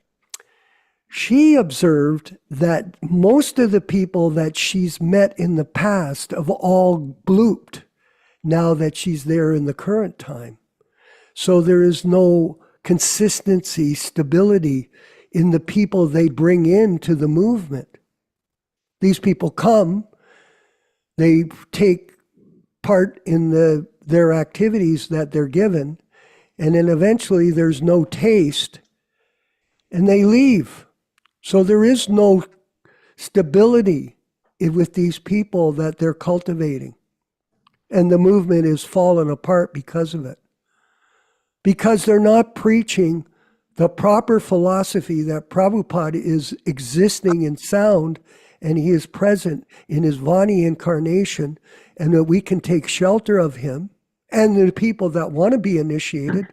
She observed that most of the people that she's met in the past have all blooped now that she's there in the current time. So there is no consistency, stability in the people they bring into the movement. These people come, they take part in their activities that they're given, and then eventually there's no taste, and they leave. So there is no stability with these people that they're cultivating. And the movement is fallen apart because of it. Because they're not preaching the proper philosophy that Prabhupada is existing in sound, and he is present in his Vani incarnation, and that we can take shelter of him. And the people that want to be initiated,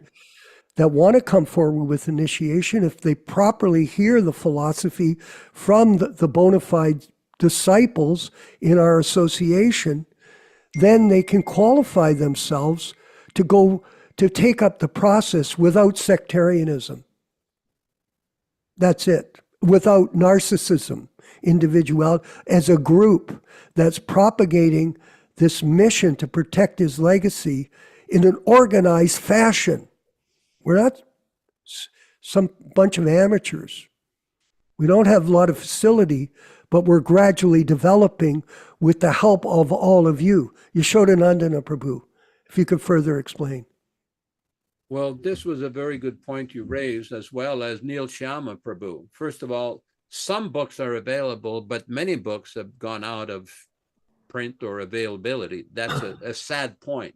that want to come forward with initiation, if they properly hear the philosophy from the bona fide disciples in our association, then they can qualify themselves to go to take up the process without sectarianism. That's it. Without narcissism, individuality, as a group that's propagating this mission to protect his legacy in an organized fashion. We're not some bunch of amateurs. We don't have a lot of facility, but we're gradually developing with the help of all of you. Yaśodā-nandana Prabhu, if you could further explain. Well, this was a very good point you raised, as well as Neil Shyama Prabhu. First of all, some books are available, but many books have gone out of print or availability. That's a sad point.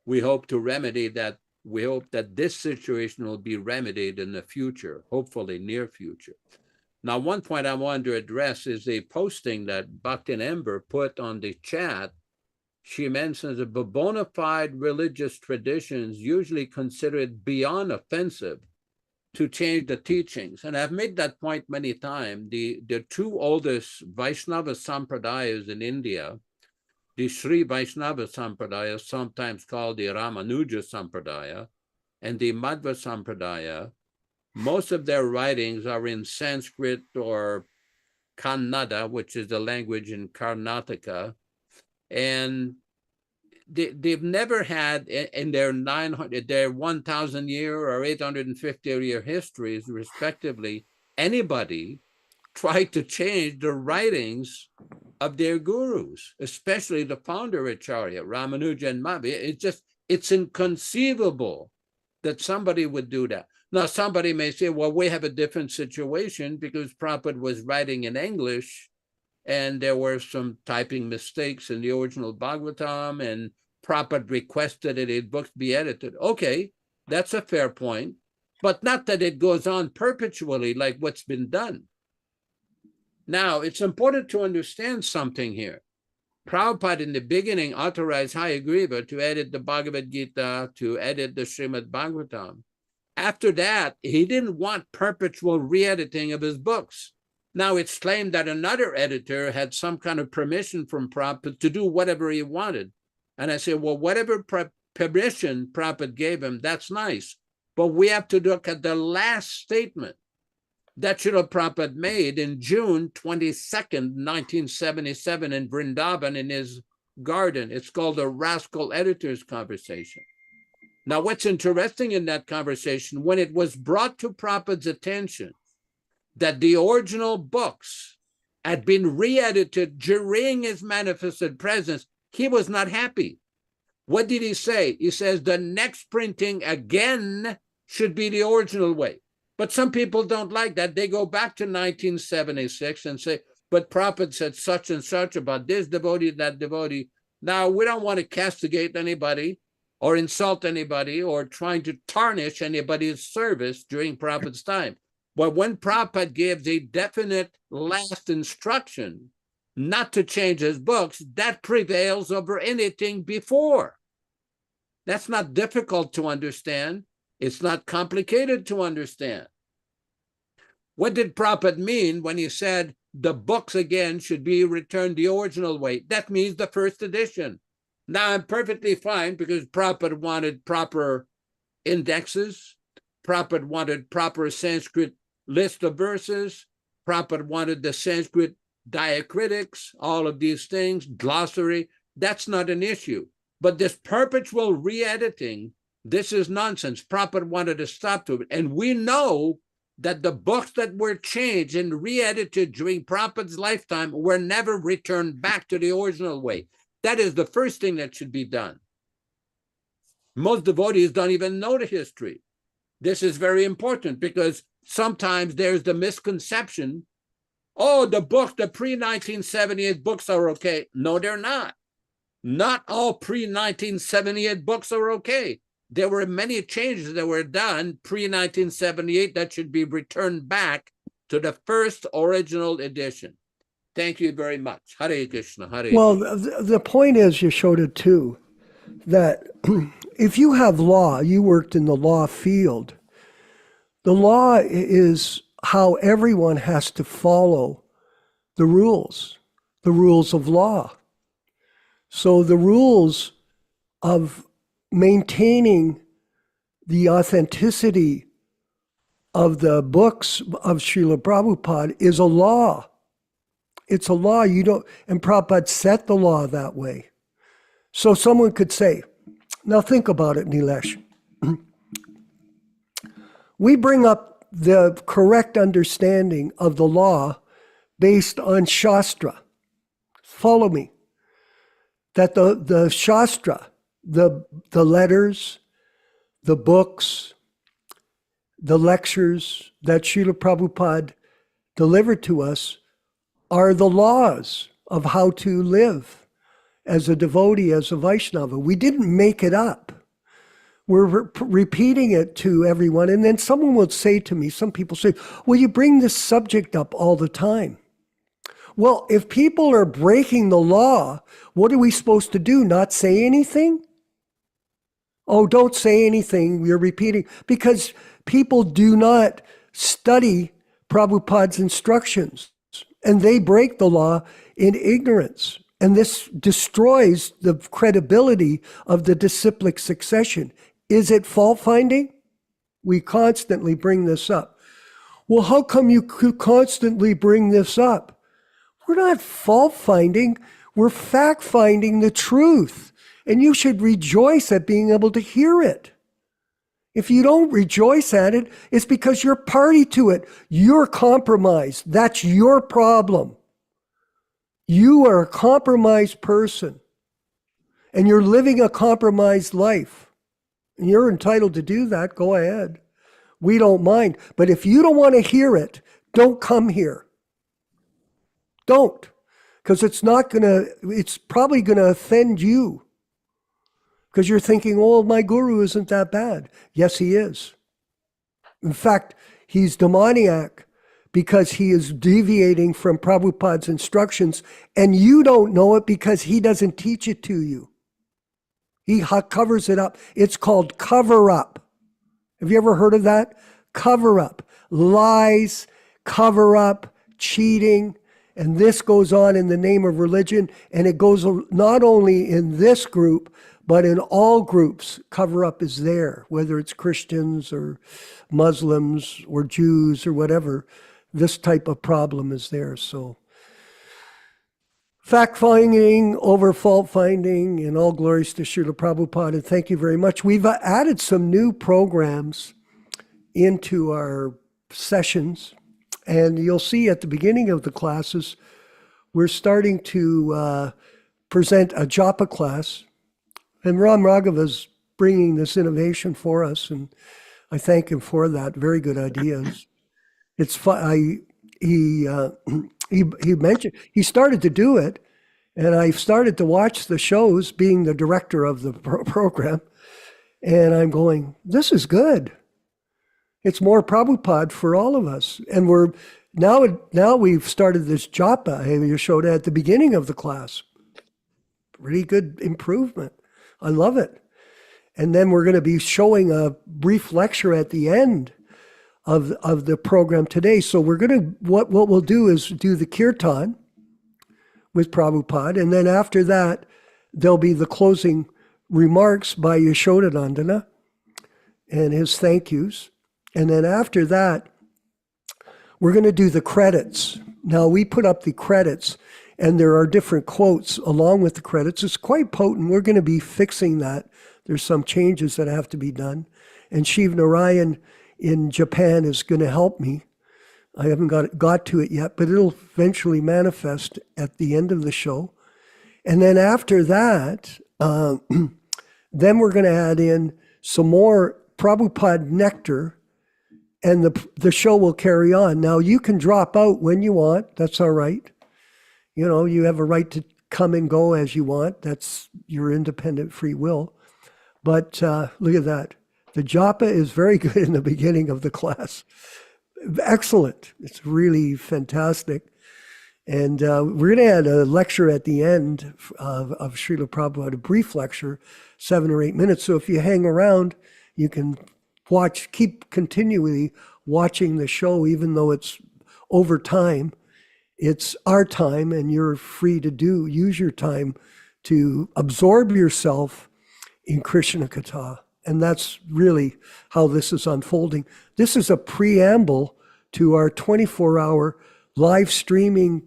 We hope to remedy that. We hope that this situation will be remedied in the future, hopefully near future. Now, one point I wanted to address is a posting that Bhaktin Ember put on the chat. She mentions that bona fide religious traditions usually consider it beyond offensive to change the teachings. And I've made that point many times. The two oldest Vaishnava Sampradayas in India, the Sri Vaishnava Sampradaya, sometimes called the Ramanuja Sampradaya, and the Madhva Sampradaya, most of their writings are in Sanskrit or Kannada, which is the language in Karnataka. And they've never had in their 1,000 year or 850 year histories, respectively, anybody tried to change the writings of their gurus, especially the Founder-Ācārya, Ramanuja and Madhva. It's inconceivable that somebody would do that. Now, somebody may say, well, we have a different situation because Prabhupada was writing in English and there were some typing mistakes in the original Bhagavatam, and Prabhupada requested that his books be edited. Okay, that's a fair point, but not that it goes on perpetually like what's been done. Now, it's important to understand something here. Prabhupada in the beginning authorized Hayagriva to edit the Bhagavad Gita, to edit the Śrīmad-Bhāgavatam. After that, he didn't want perpetual re-editing of his books. Now it's claimed that another editor had some kind of permission from Prabhupada to do whatever he wanted. And I say, well, whatever permission Prabhupada gave him, that's nice. But we have to look at the last statement that Śrīla Prabhupada made in June 22nd, 1977 in Vrindavan in his garden. It's called the Rascal Editor's Conversation. Now, what's interesting in that conversation, when it was brought to Prabhupada's attention that the original books had been re-edited during his manifested presence, he was not happy. What did he say? He says the next printing again should be the original way. But some people don't like that. They go back to 1976 and say, but Prabhupada said such and such about this devotee, that devotee. Now, we don't want to castigate anybody or insult anybody or trying to tarnish anybody's service during Prabhupada's time. But when Prabhupada gives a definite last instruction not to change his books, that prevails over anything before. That's not difficult to understand. It's not complicated to understand. What did Prabhupada mean when he said the books again should be returned the original way. That means the first edition. Now I'm perfectly fine because Prabhupada wanted proper indexes. Prabhupada wanted proper Sanskrit list of verses. Prabhupada wanted the Sanskrit diacritics, all of these things, glossary. That's not an issue. But this perpetual re-editing, this is nonsense. Prabhupada wanted to stop to it. And we know that the books that were changed and re-edited during Prabhupada's lifetime were never returned back to the original way. That is the first thing that should be done. Most devotees don't even know the history. This is very important because sometimes there's the misconception, oh, the books, the pre-1978 books are okay. No, they're not. Not all pre-1978 books are okay. There were many changes that were done pre-1978 that should be returned back to the first original edition. Thank you very much. Hare Krishna. Hare Krishna. Well, the point is, Yaśodā, too, that if you have law, you worked in the law field, the law is how everyone has to follow the rules of law. So the rules of maintaining the authenticity of the books of Śrīla Prabhupada is a law. It's a law. And Prabhupada set the law that way. So someone could say, now think about it, Nilesh. We bring up the correct understanding of the law based on Shastra. Follow me. That the Shastra, the letters, the books, the lectures that Śrīla Prabhupada delivered to us are the laws of how to live as a devotee, as a Vaishnava. We didn't make it up. We're repeating it to everyone. And then someone will say to me, some people say, well, you bring this subject up all the time. Well, if people are breaking the law, what are we supposed to do? Not say anything? Oh, don't say anything. You're repeating. Because people do not study Prabhupada's instructions. And they break the law in ignorance. And this destroys the credibility of the disciplic succession. Is it fault finding? We constantly bring this up. Well, how come you constantly bring this up? We're not fault finding. We're fact finding the truth. And you should rejoice at being able to hear it. If you don't rejoice at it, it's because you're party to it. You're compromised. That's your problem. You are a compromised person. And you're living a compromised life. And you're entitled to do that. Go ahead. We don't mind. But if you don't want to hear it, don't come here. Don't. Because it's probably going to offend you. Because you're thinking, oh, my guru isn't that bad. Yes, he is. In fact, he's demoniac because he is deviating from Prabhupada's instructions, and you don't know it because he doesn't teach it to you. He covers it up. It's called cover up. Have you ever heard of that? Cover up. Lies, cover up, cheating. And this goes on in the name of religion. And it goes not only in this group, but in all groups. Cover up is there, whether it's Christians or Muslims or Jews or whatever. This type of problem is there. So fact-finding over fault-finding, and all glories to Śrīla Prabhupada. Thank you very much. We've added some new programs into our sessions, and you'll see at the beginning of the classes, we're starting to present a japa class, and Ram Raghava's bringing this innovation for us, and I thank him for that. Very good ideas. It's fun. He mentioned, he started to do it, and I started to watch the shows being the director of the program, and I'm going, this is good. It's more Prabhupada for all of us. And we're now we've started this japa, Yaśodā, at the beginning of the class. Really good improvement. I love it. And then we're going to be showing a brief lecture at the end of the program today. So we're going to, what we'll do is do the kirtan with Prabhupada, and then after that, there'll be the closing remarks by Yaśodā-nandana and his thank yous. And then after that, we're going to do the credits. Now, we put up the credits, and there are different quotes along with the credits. It's quite potent. We're going to be fixing that. There's some changes that have to be done. And Shiv Narayan in Japan is going to help me. I haven't got to it yet, but it'll eventually manifest at the end of the show. And then after that, then we're going to add in some more Prabhupada nectar, and the show will carry on. Now, you can drop out when you want. That's all right. You know, you have a right to come and go as you want. That's your independent free will. But look at that. The japa is very good in the beginning of the class. Excellent. It's really fantastic. And we're going to add a lecture at the end of Śrīla Prabhupada, a brief lecture, 7 or 8 minutes. So if you hang around, you can keep continually watching the show, even though it's over time. It's our time, and you're free to use your time to absorb yourself in Krishna Katha. And that's really how this is unfolding. This is a preamble to our 24-hour live streaming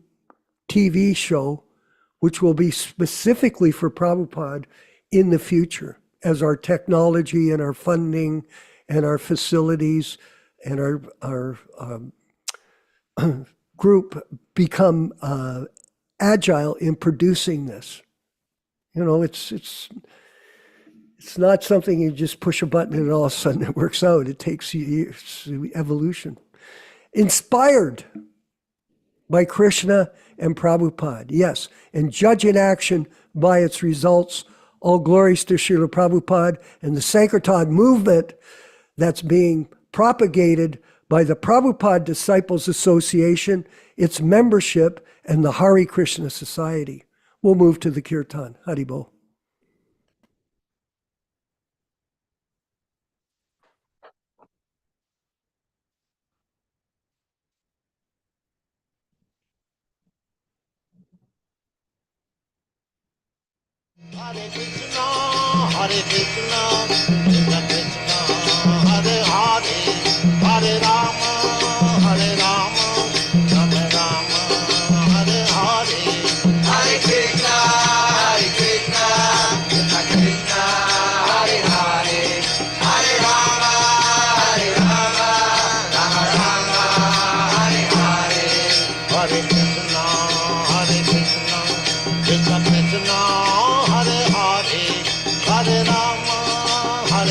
TV show, which will be specifically for Prabhupada in the future, as our technology and our funding and our facilities and our group become agile in producing this. You know, it's not something you just push a button and all of a sudden it works out. It takes years, evolution. Inspired by Krishna and Prabhupada, yes, and judge in action by its results. All glories to Śrīla Prabhupada and the Sankirtan movement that's being propagated by the Prabhupada Disciples Association, its membership, and the Hare Krishna Society. We'll move to the kirtan. Haribol. Hare Krishna, Hare Krishna, Krishna Krishna, Hare Hare, Hare Rama, Hare Rama, Rama Rama, Hare Hare. Hare Krishna, Hare Krishna, Krishna Krishna, Hare Hare, Hare Rama, Hare Rama, Rama Rama, Hare Hare. Hare Krishna, Hare Krishna, Krishna Krishna, Hare Rama, Hare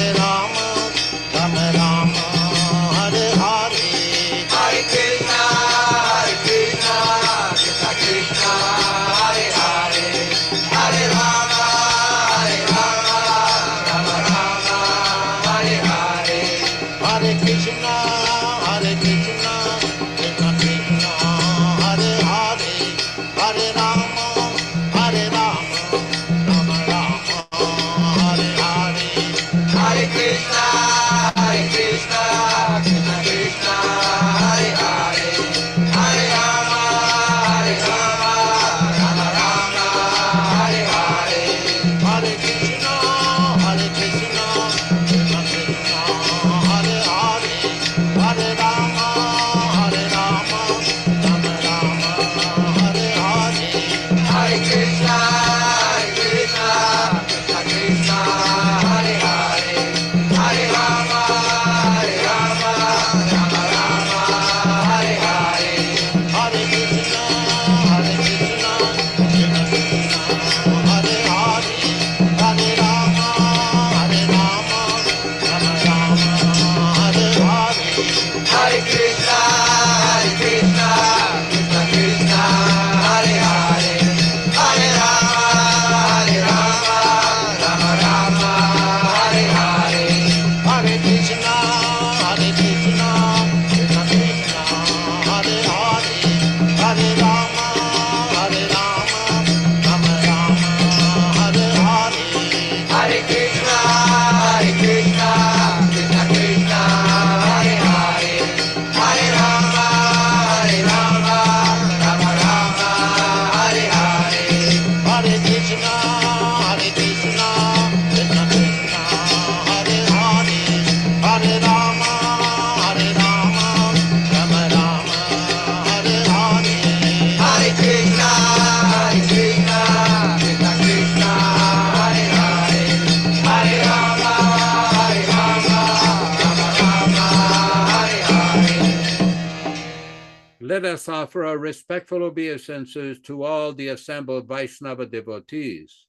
let us offer our respectful obeisances to all the assembled Vaishnava devotees.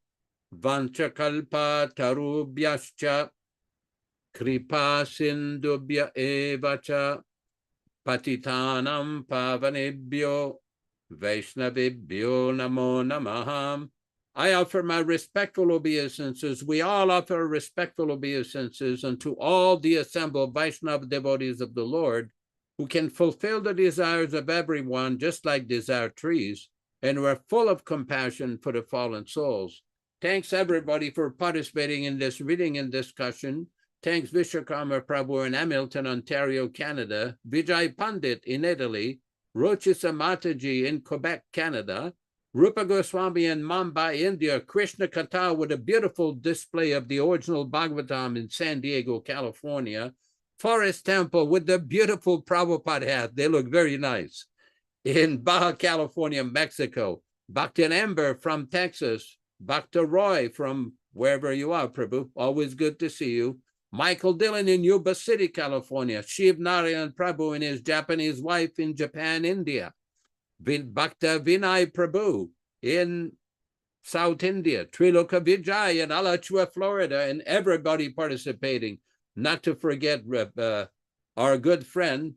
Vanchakalpa tarubhyascha kripa sindubhya evacha patitanam pavanebhyo Vaishnavibhyo namo namaham. I offer my respectful obeisances. We all offer respectful obeisances unto all the assembled Vaishnava devotees of the Lord who can fulfill the desires of everyone just like desire trees, and who are full of compassion for the fallen souls. Thanks everybody for participating in this reading and discussion. Thanks Vishwakarma Prabhu in Hamilton, Ontario, Canada, Vijay Pandit in Italy, Rochisa Mataji in Quebec, Canada, Rupa Goswami in Mumbai, India, Krishna Kata with a beautiful display of the original Bhagavatam in San Diego, California, Forest Temple with the beautiful Prabhupada hat. They look very nice. In Baja California, Mexico, Bhakti Amber from Texas, Bhakti Roy from wherever you are, Prabhu. Always good to see you. Michael Dillon in Yuba City, California. Shiv Narayan Prabhu and his Japanese wife in Japan, India. Bhakta Vinay Prabhu in South India. Triloka Vijay in Alachua, Florida, and everybody participating. Not to forget our good friend,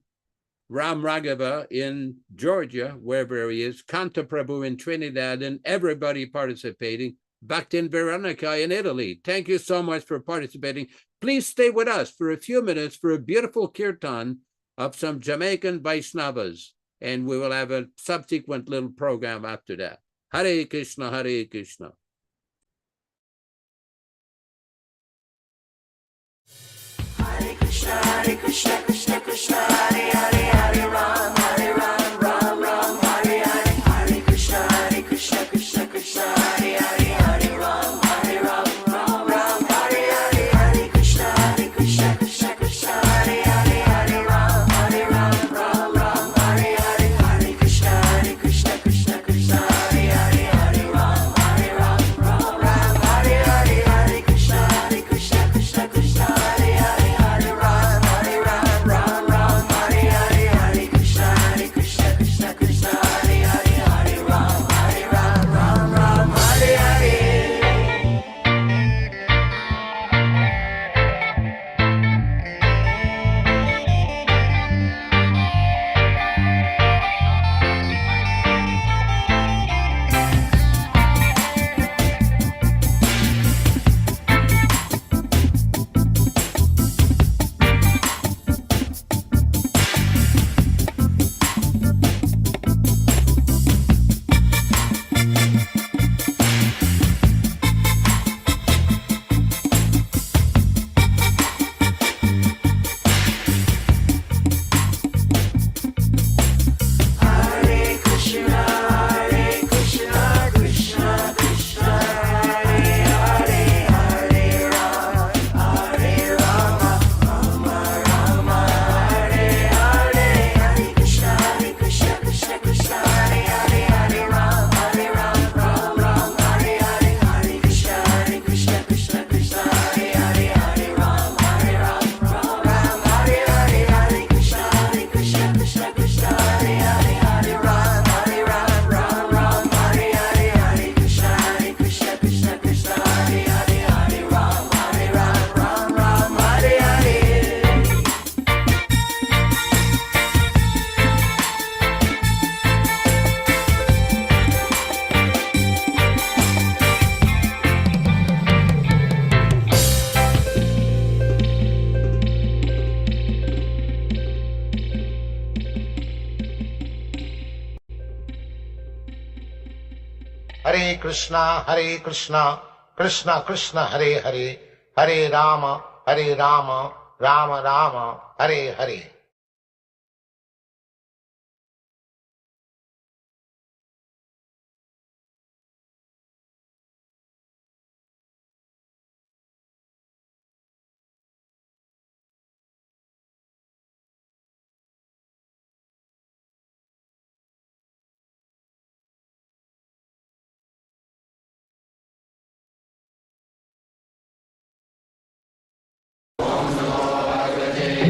Ram Raghava in Georgia, wherever he is, Canto Prabhu in Trinidad, and everybody participating. Bhaktin Veronica in Italy. Thank you so much for participating. Please stay with us for a few minutes for a beautiful kirtan of some Jamaican Vaishnavas, and we will have a subsequent little program after that. Hare Krishna, Hare Krishna. Hare Krishna, Krishna Krishna, Hare Hare, Hare Ram, Ram Ram, Hare Hare. Hare Krishna, Krishna Krishna, Hare Hare, Hare Ram, Ram Hare Hare. Hare Krishna, Krishna Krishna, Hare Hare, Hare Ram, Ram Hare Hare. Hare Krishna, Krishna Krishna, Hare Hare, Hare Ram, Ram Hare Hare. Hare Krishna, Krishna Krishna, Hare Hare, Hare Ram, Ram Hare Hare. Hare Krishna, Krishna Krishna, Hare Hare, Hare Ram, Ram Hare Hare. Hare Krishna, Krishna Krishna, Hare Hare, Hare Rama, Rama Hare Hare. Hare Krishna, Krishna Hare Hare, Hare Ram, Ram Hare Hare. Hare Krishna, Krishna Hare Hare, Hare Ram, Ram Hare Hare. Hare Krishna, Krishna Hare Hare, Hare Ram, Ram Hare Hare. Hare Krishna, Krishna Hare Hare, Hare Ram, Ram Hare Hare. Hare Krishna, Krishna Krishna, Hare Hare, Hare Rama, Rama Rama, Hare Hare.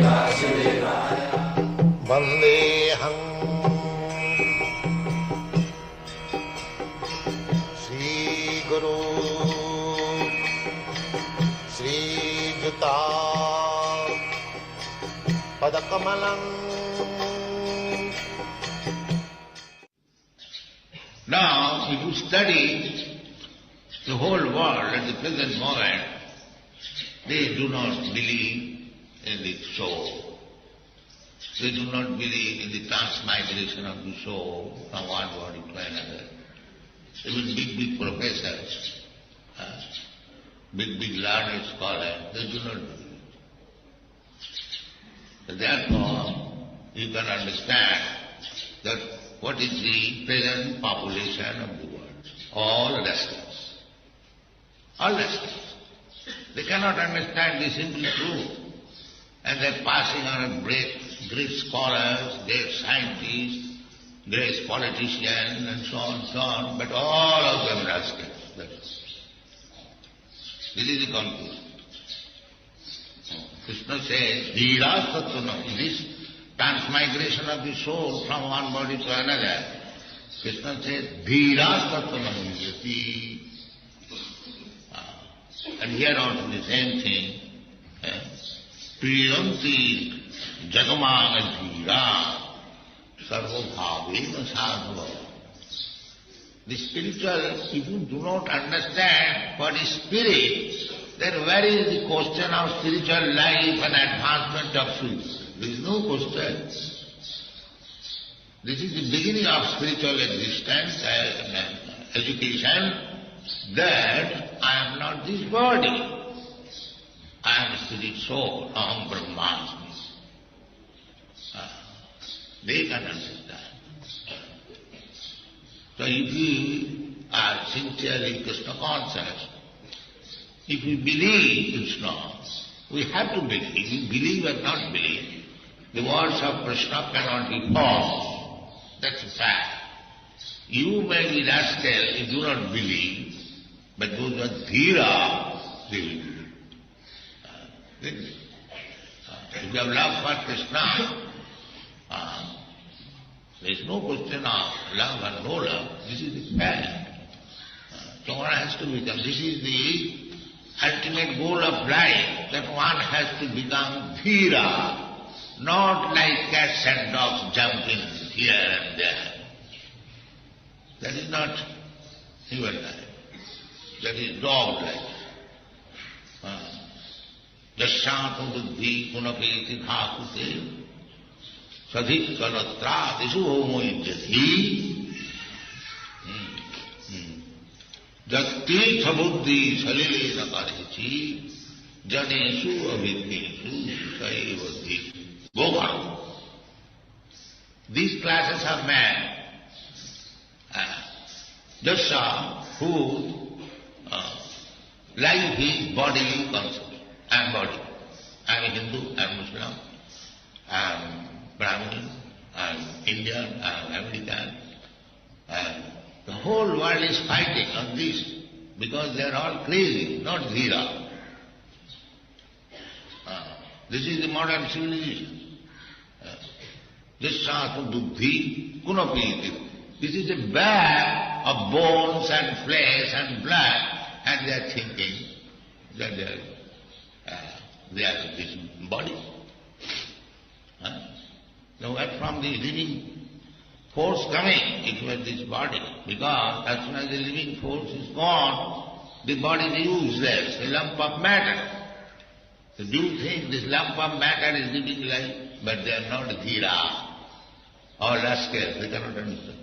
Vasudeva. Guru Sri Juta Padakamalam. Now, if you study the whole world at the present moment, they do not believe in the soul. They do not believe in the transmigration of the soul from one body to another. Even big professors, big learned scholars, they do not believe. So therefore, you can understand that what is the present population of the world. All rascals. All rascals. They cannot understand the simple truth. And they're passing on great scholars, great scientists, great politicians, and so on, but all of them rascals. This is the conclusion. Krishna says, Dhira Sattvanam, this transmigration of the soul from one body to another. Krishna says, Dhira Sattvanam yati. And here also the same thing. Priyanti Jagamana Dhira Sarvabhavena Sadhava. The spiritual, if you do not understand what is spirit, then where is the question of spiritual life and advancement of spirit? There is no question. This is the beginning of spiritual existence and education, that I am not this body. I am spirit soul, Aham Brahmasmi. They can understand. So if you are sincerely Krishna conscious, if you believe Krishna, we have to believe. If you believe or not believe, the words of Krishna cannot be false. That's a fact. You may be rascal if you do not believe, but those who are dhira, they will believe. If you have love for Krishna, there is no question of love and no love. This is the fact. So one has to become. This is the ultimate goal of life, that one has to become dhira, not like cats and dogs jumping here and there. That is not human life. That is dog life. Jasyantam buddhi punapeti dhakute sadhik kalatra disu homo ijjati jati sabuddhi salilena karichi janesu avidnesu saivadhi. Go on. These classes of men, Jasya, who life is bodily concept. I am body. I am a Hindu, I am Muslim, I am Brahmin, I am Indian, I am American. And the whole world is fighting on this because they are all crazy, not dhira. This is the modern civilization. Jasya buddhi kunapiti. This is a bag of bones and flesh and blood, and they are thinking that they are this body. Now what from the living force coming into this body? Because as soon as the living force is gone, the body is useless, a lump of matter. So do you think this lump of matter is living life? But they are not dhira. All rascals, they cannot understand.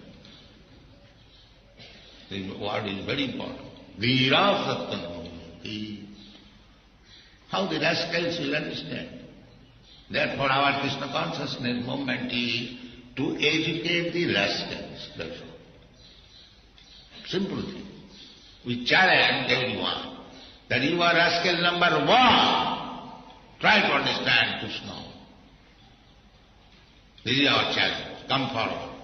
The word is very important. Dhira sattanam. How the rascals will understand. Therefore our Krishna consciousness movement is to educate the rascals. That's all. Simple thing. We challenge everyone that you are rascal number one. Try to understand Krishna. This is our challenge. Come forward.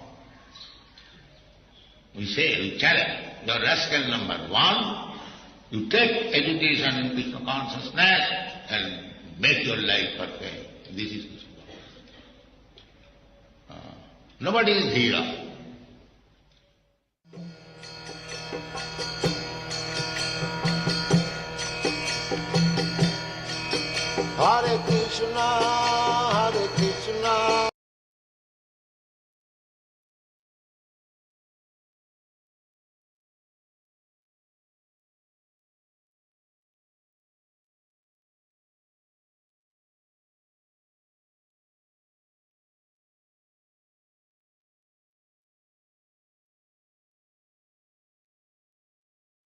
We say, we challenge. You are rascal number one. You take education in Krishna consciousness and make your life perfect. This is Krishna. Nobody is dhira.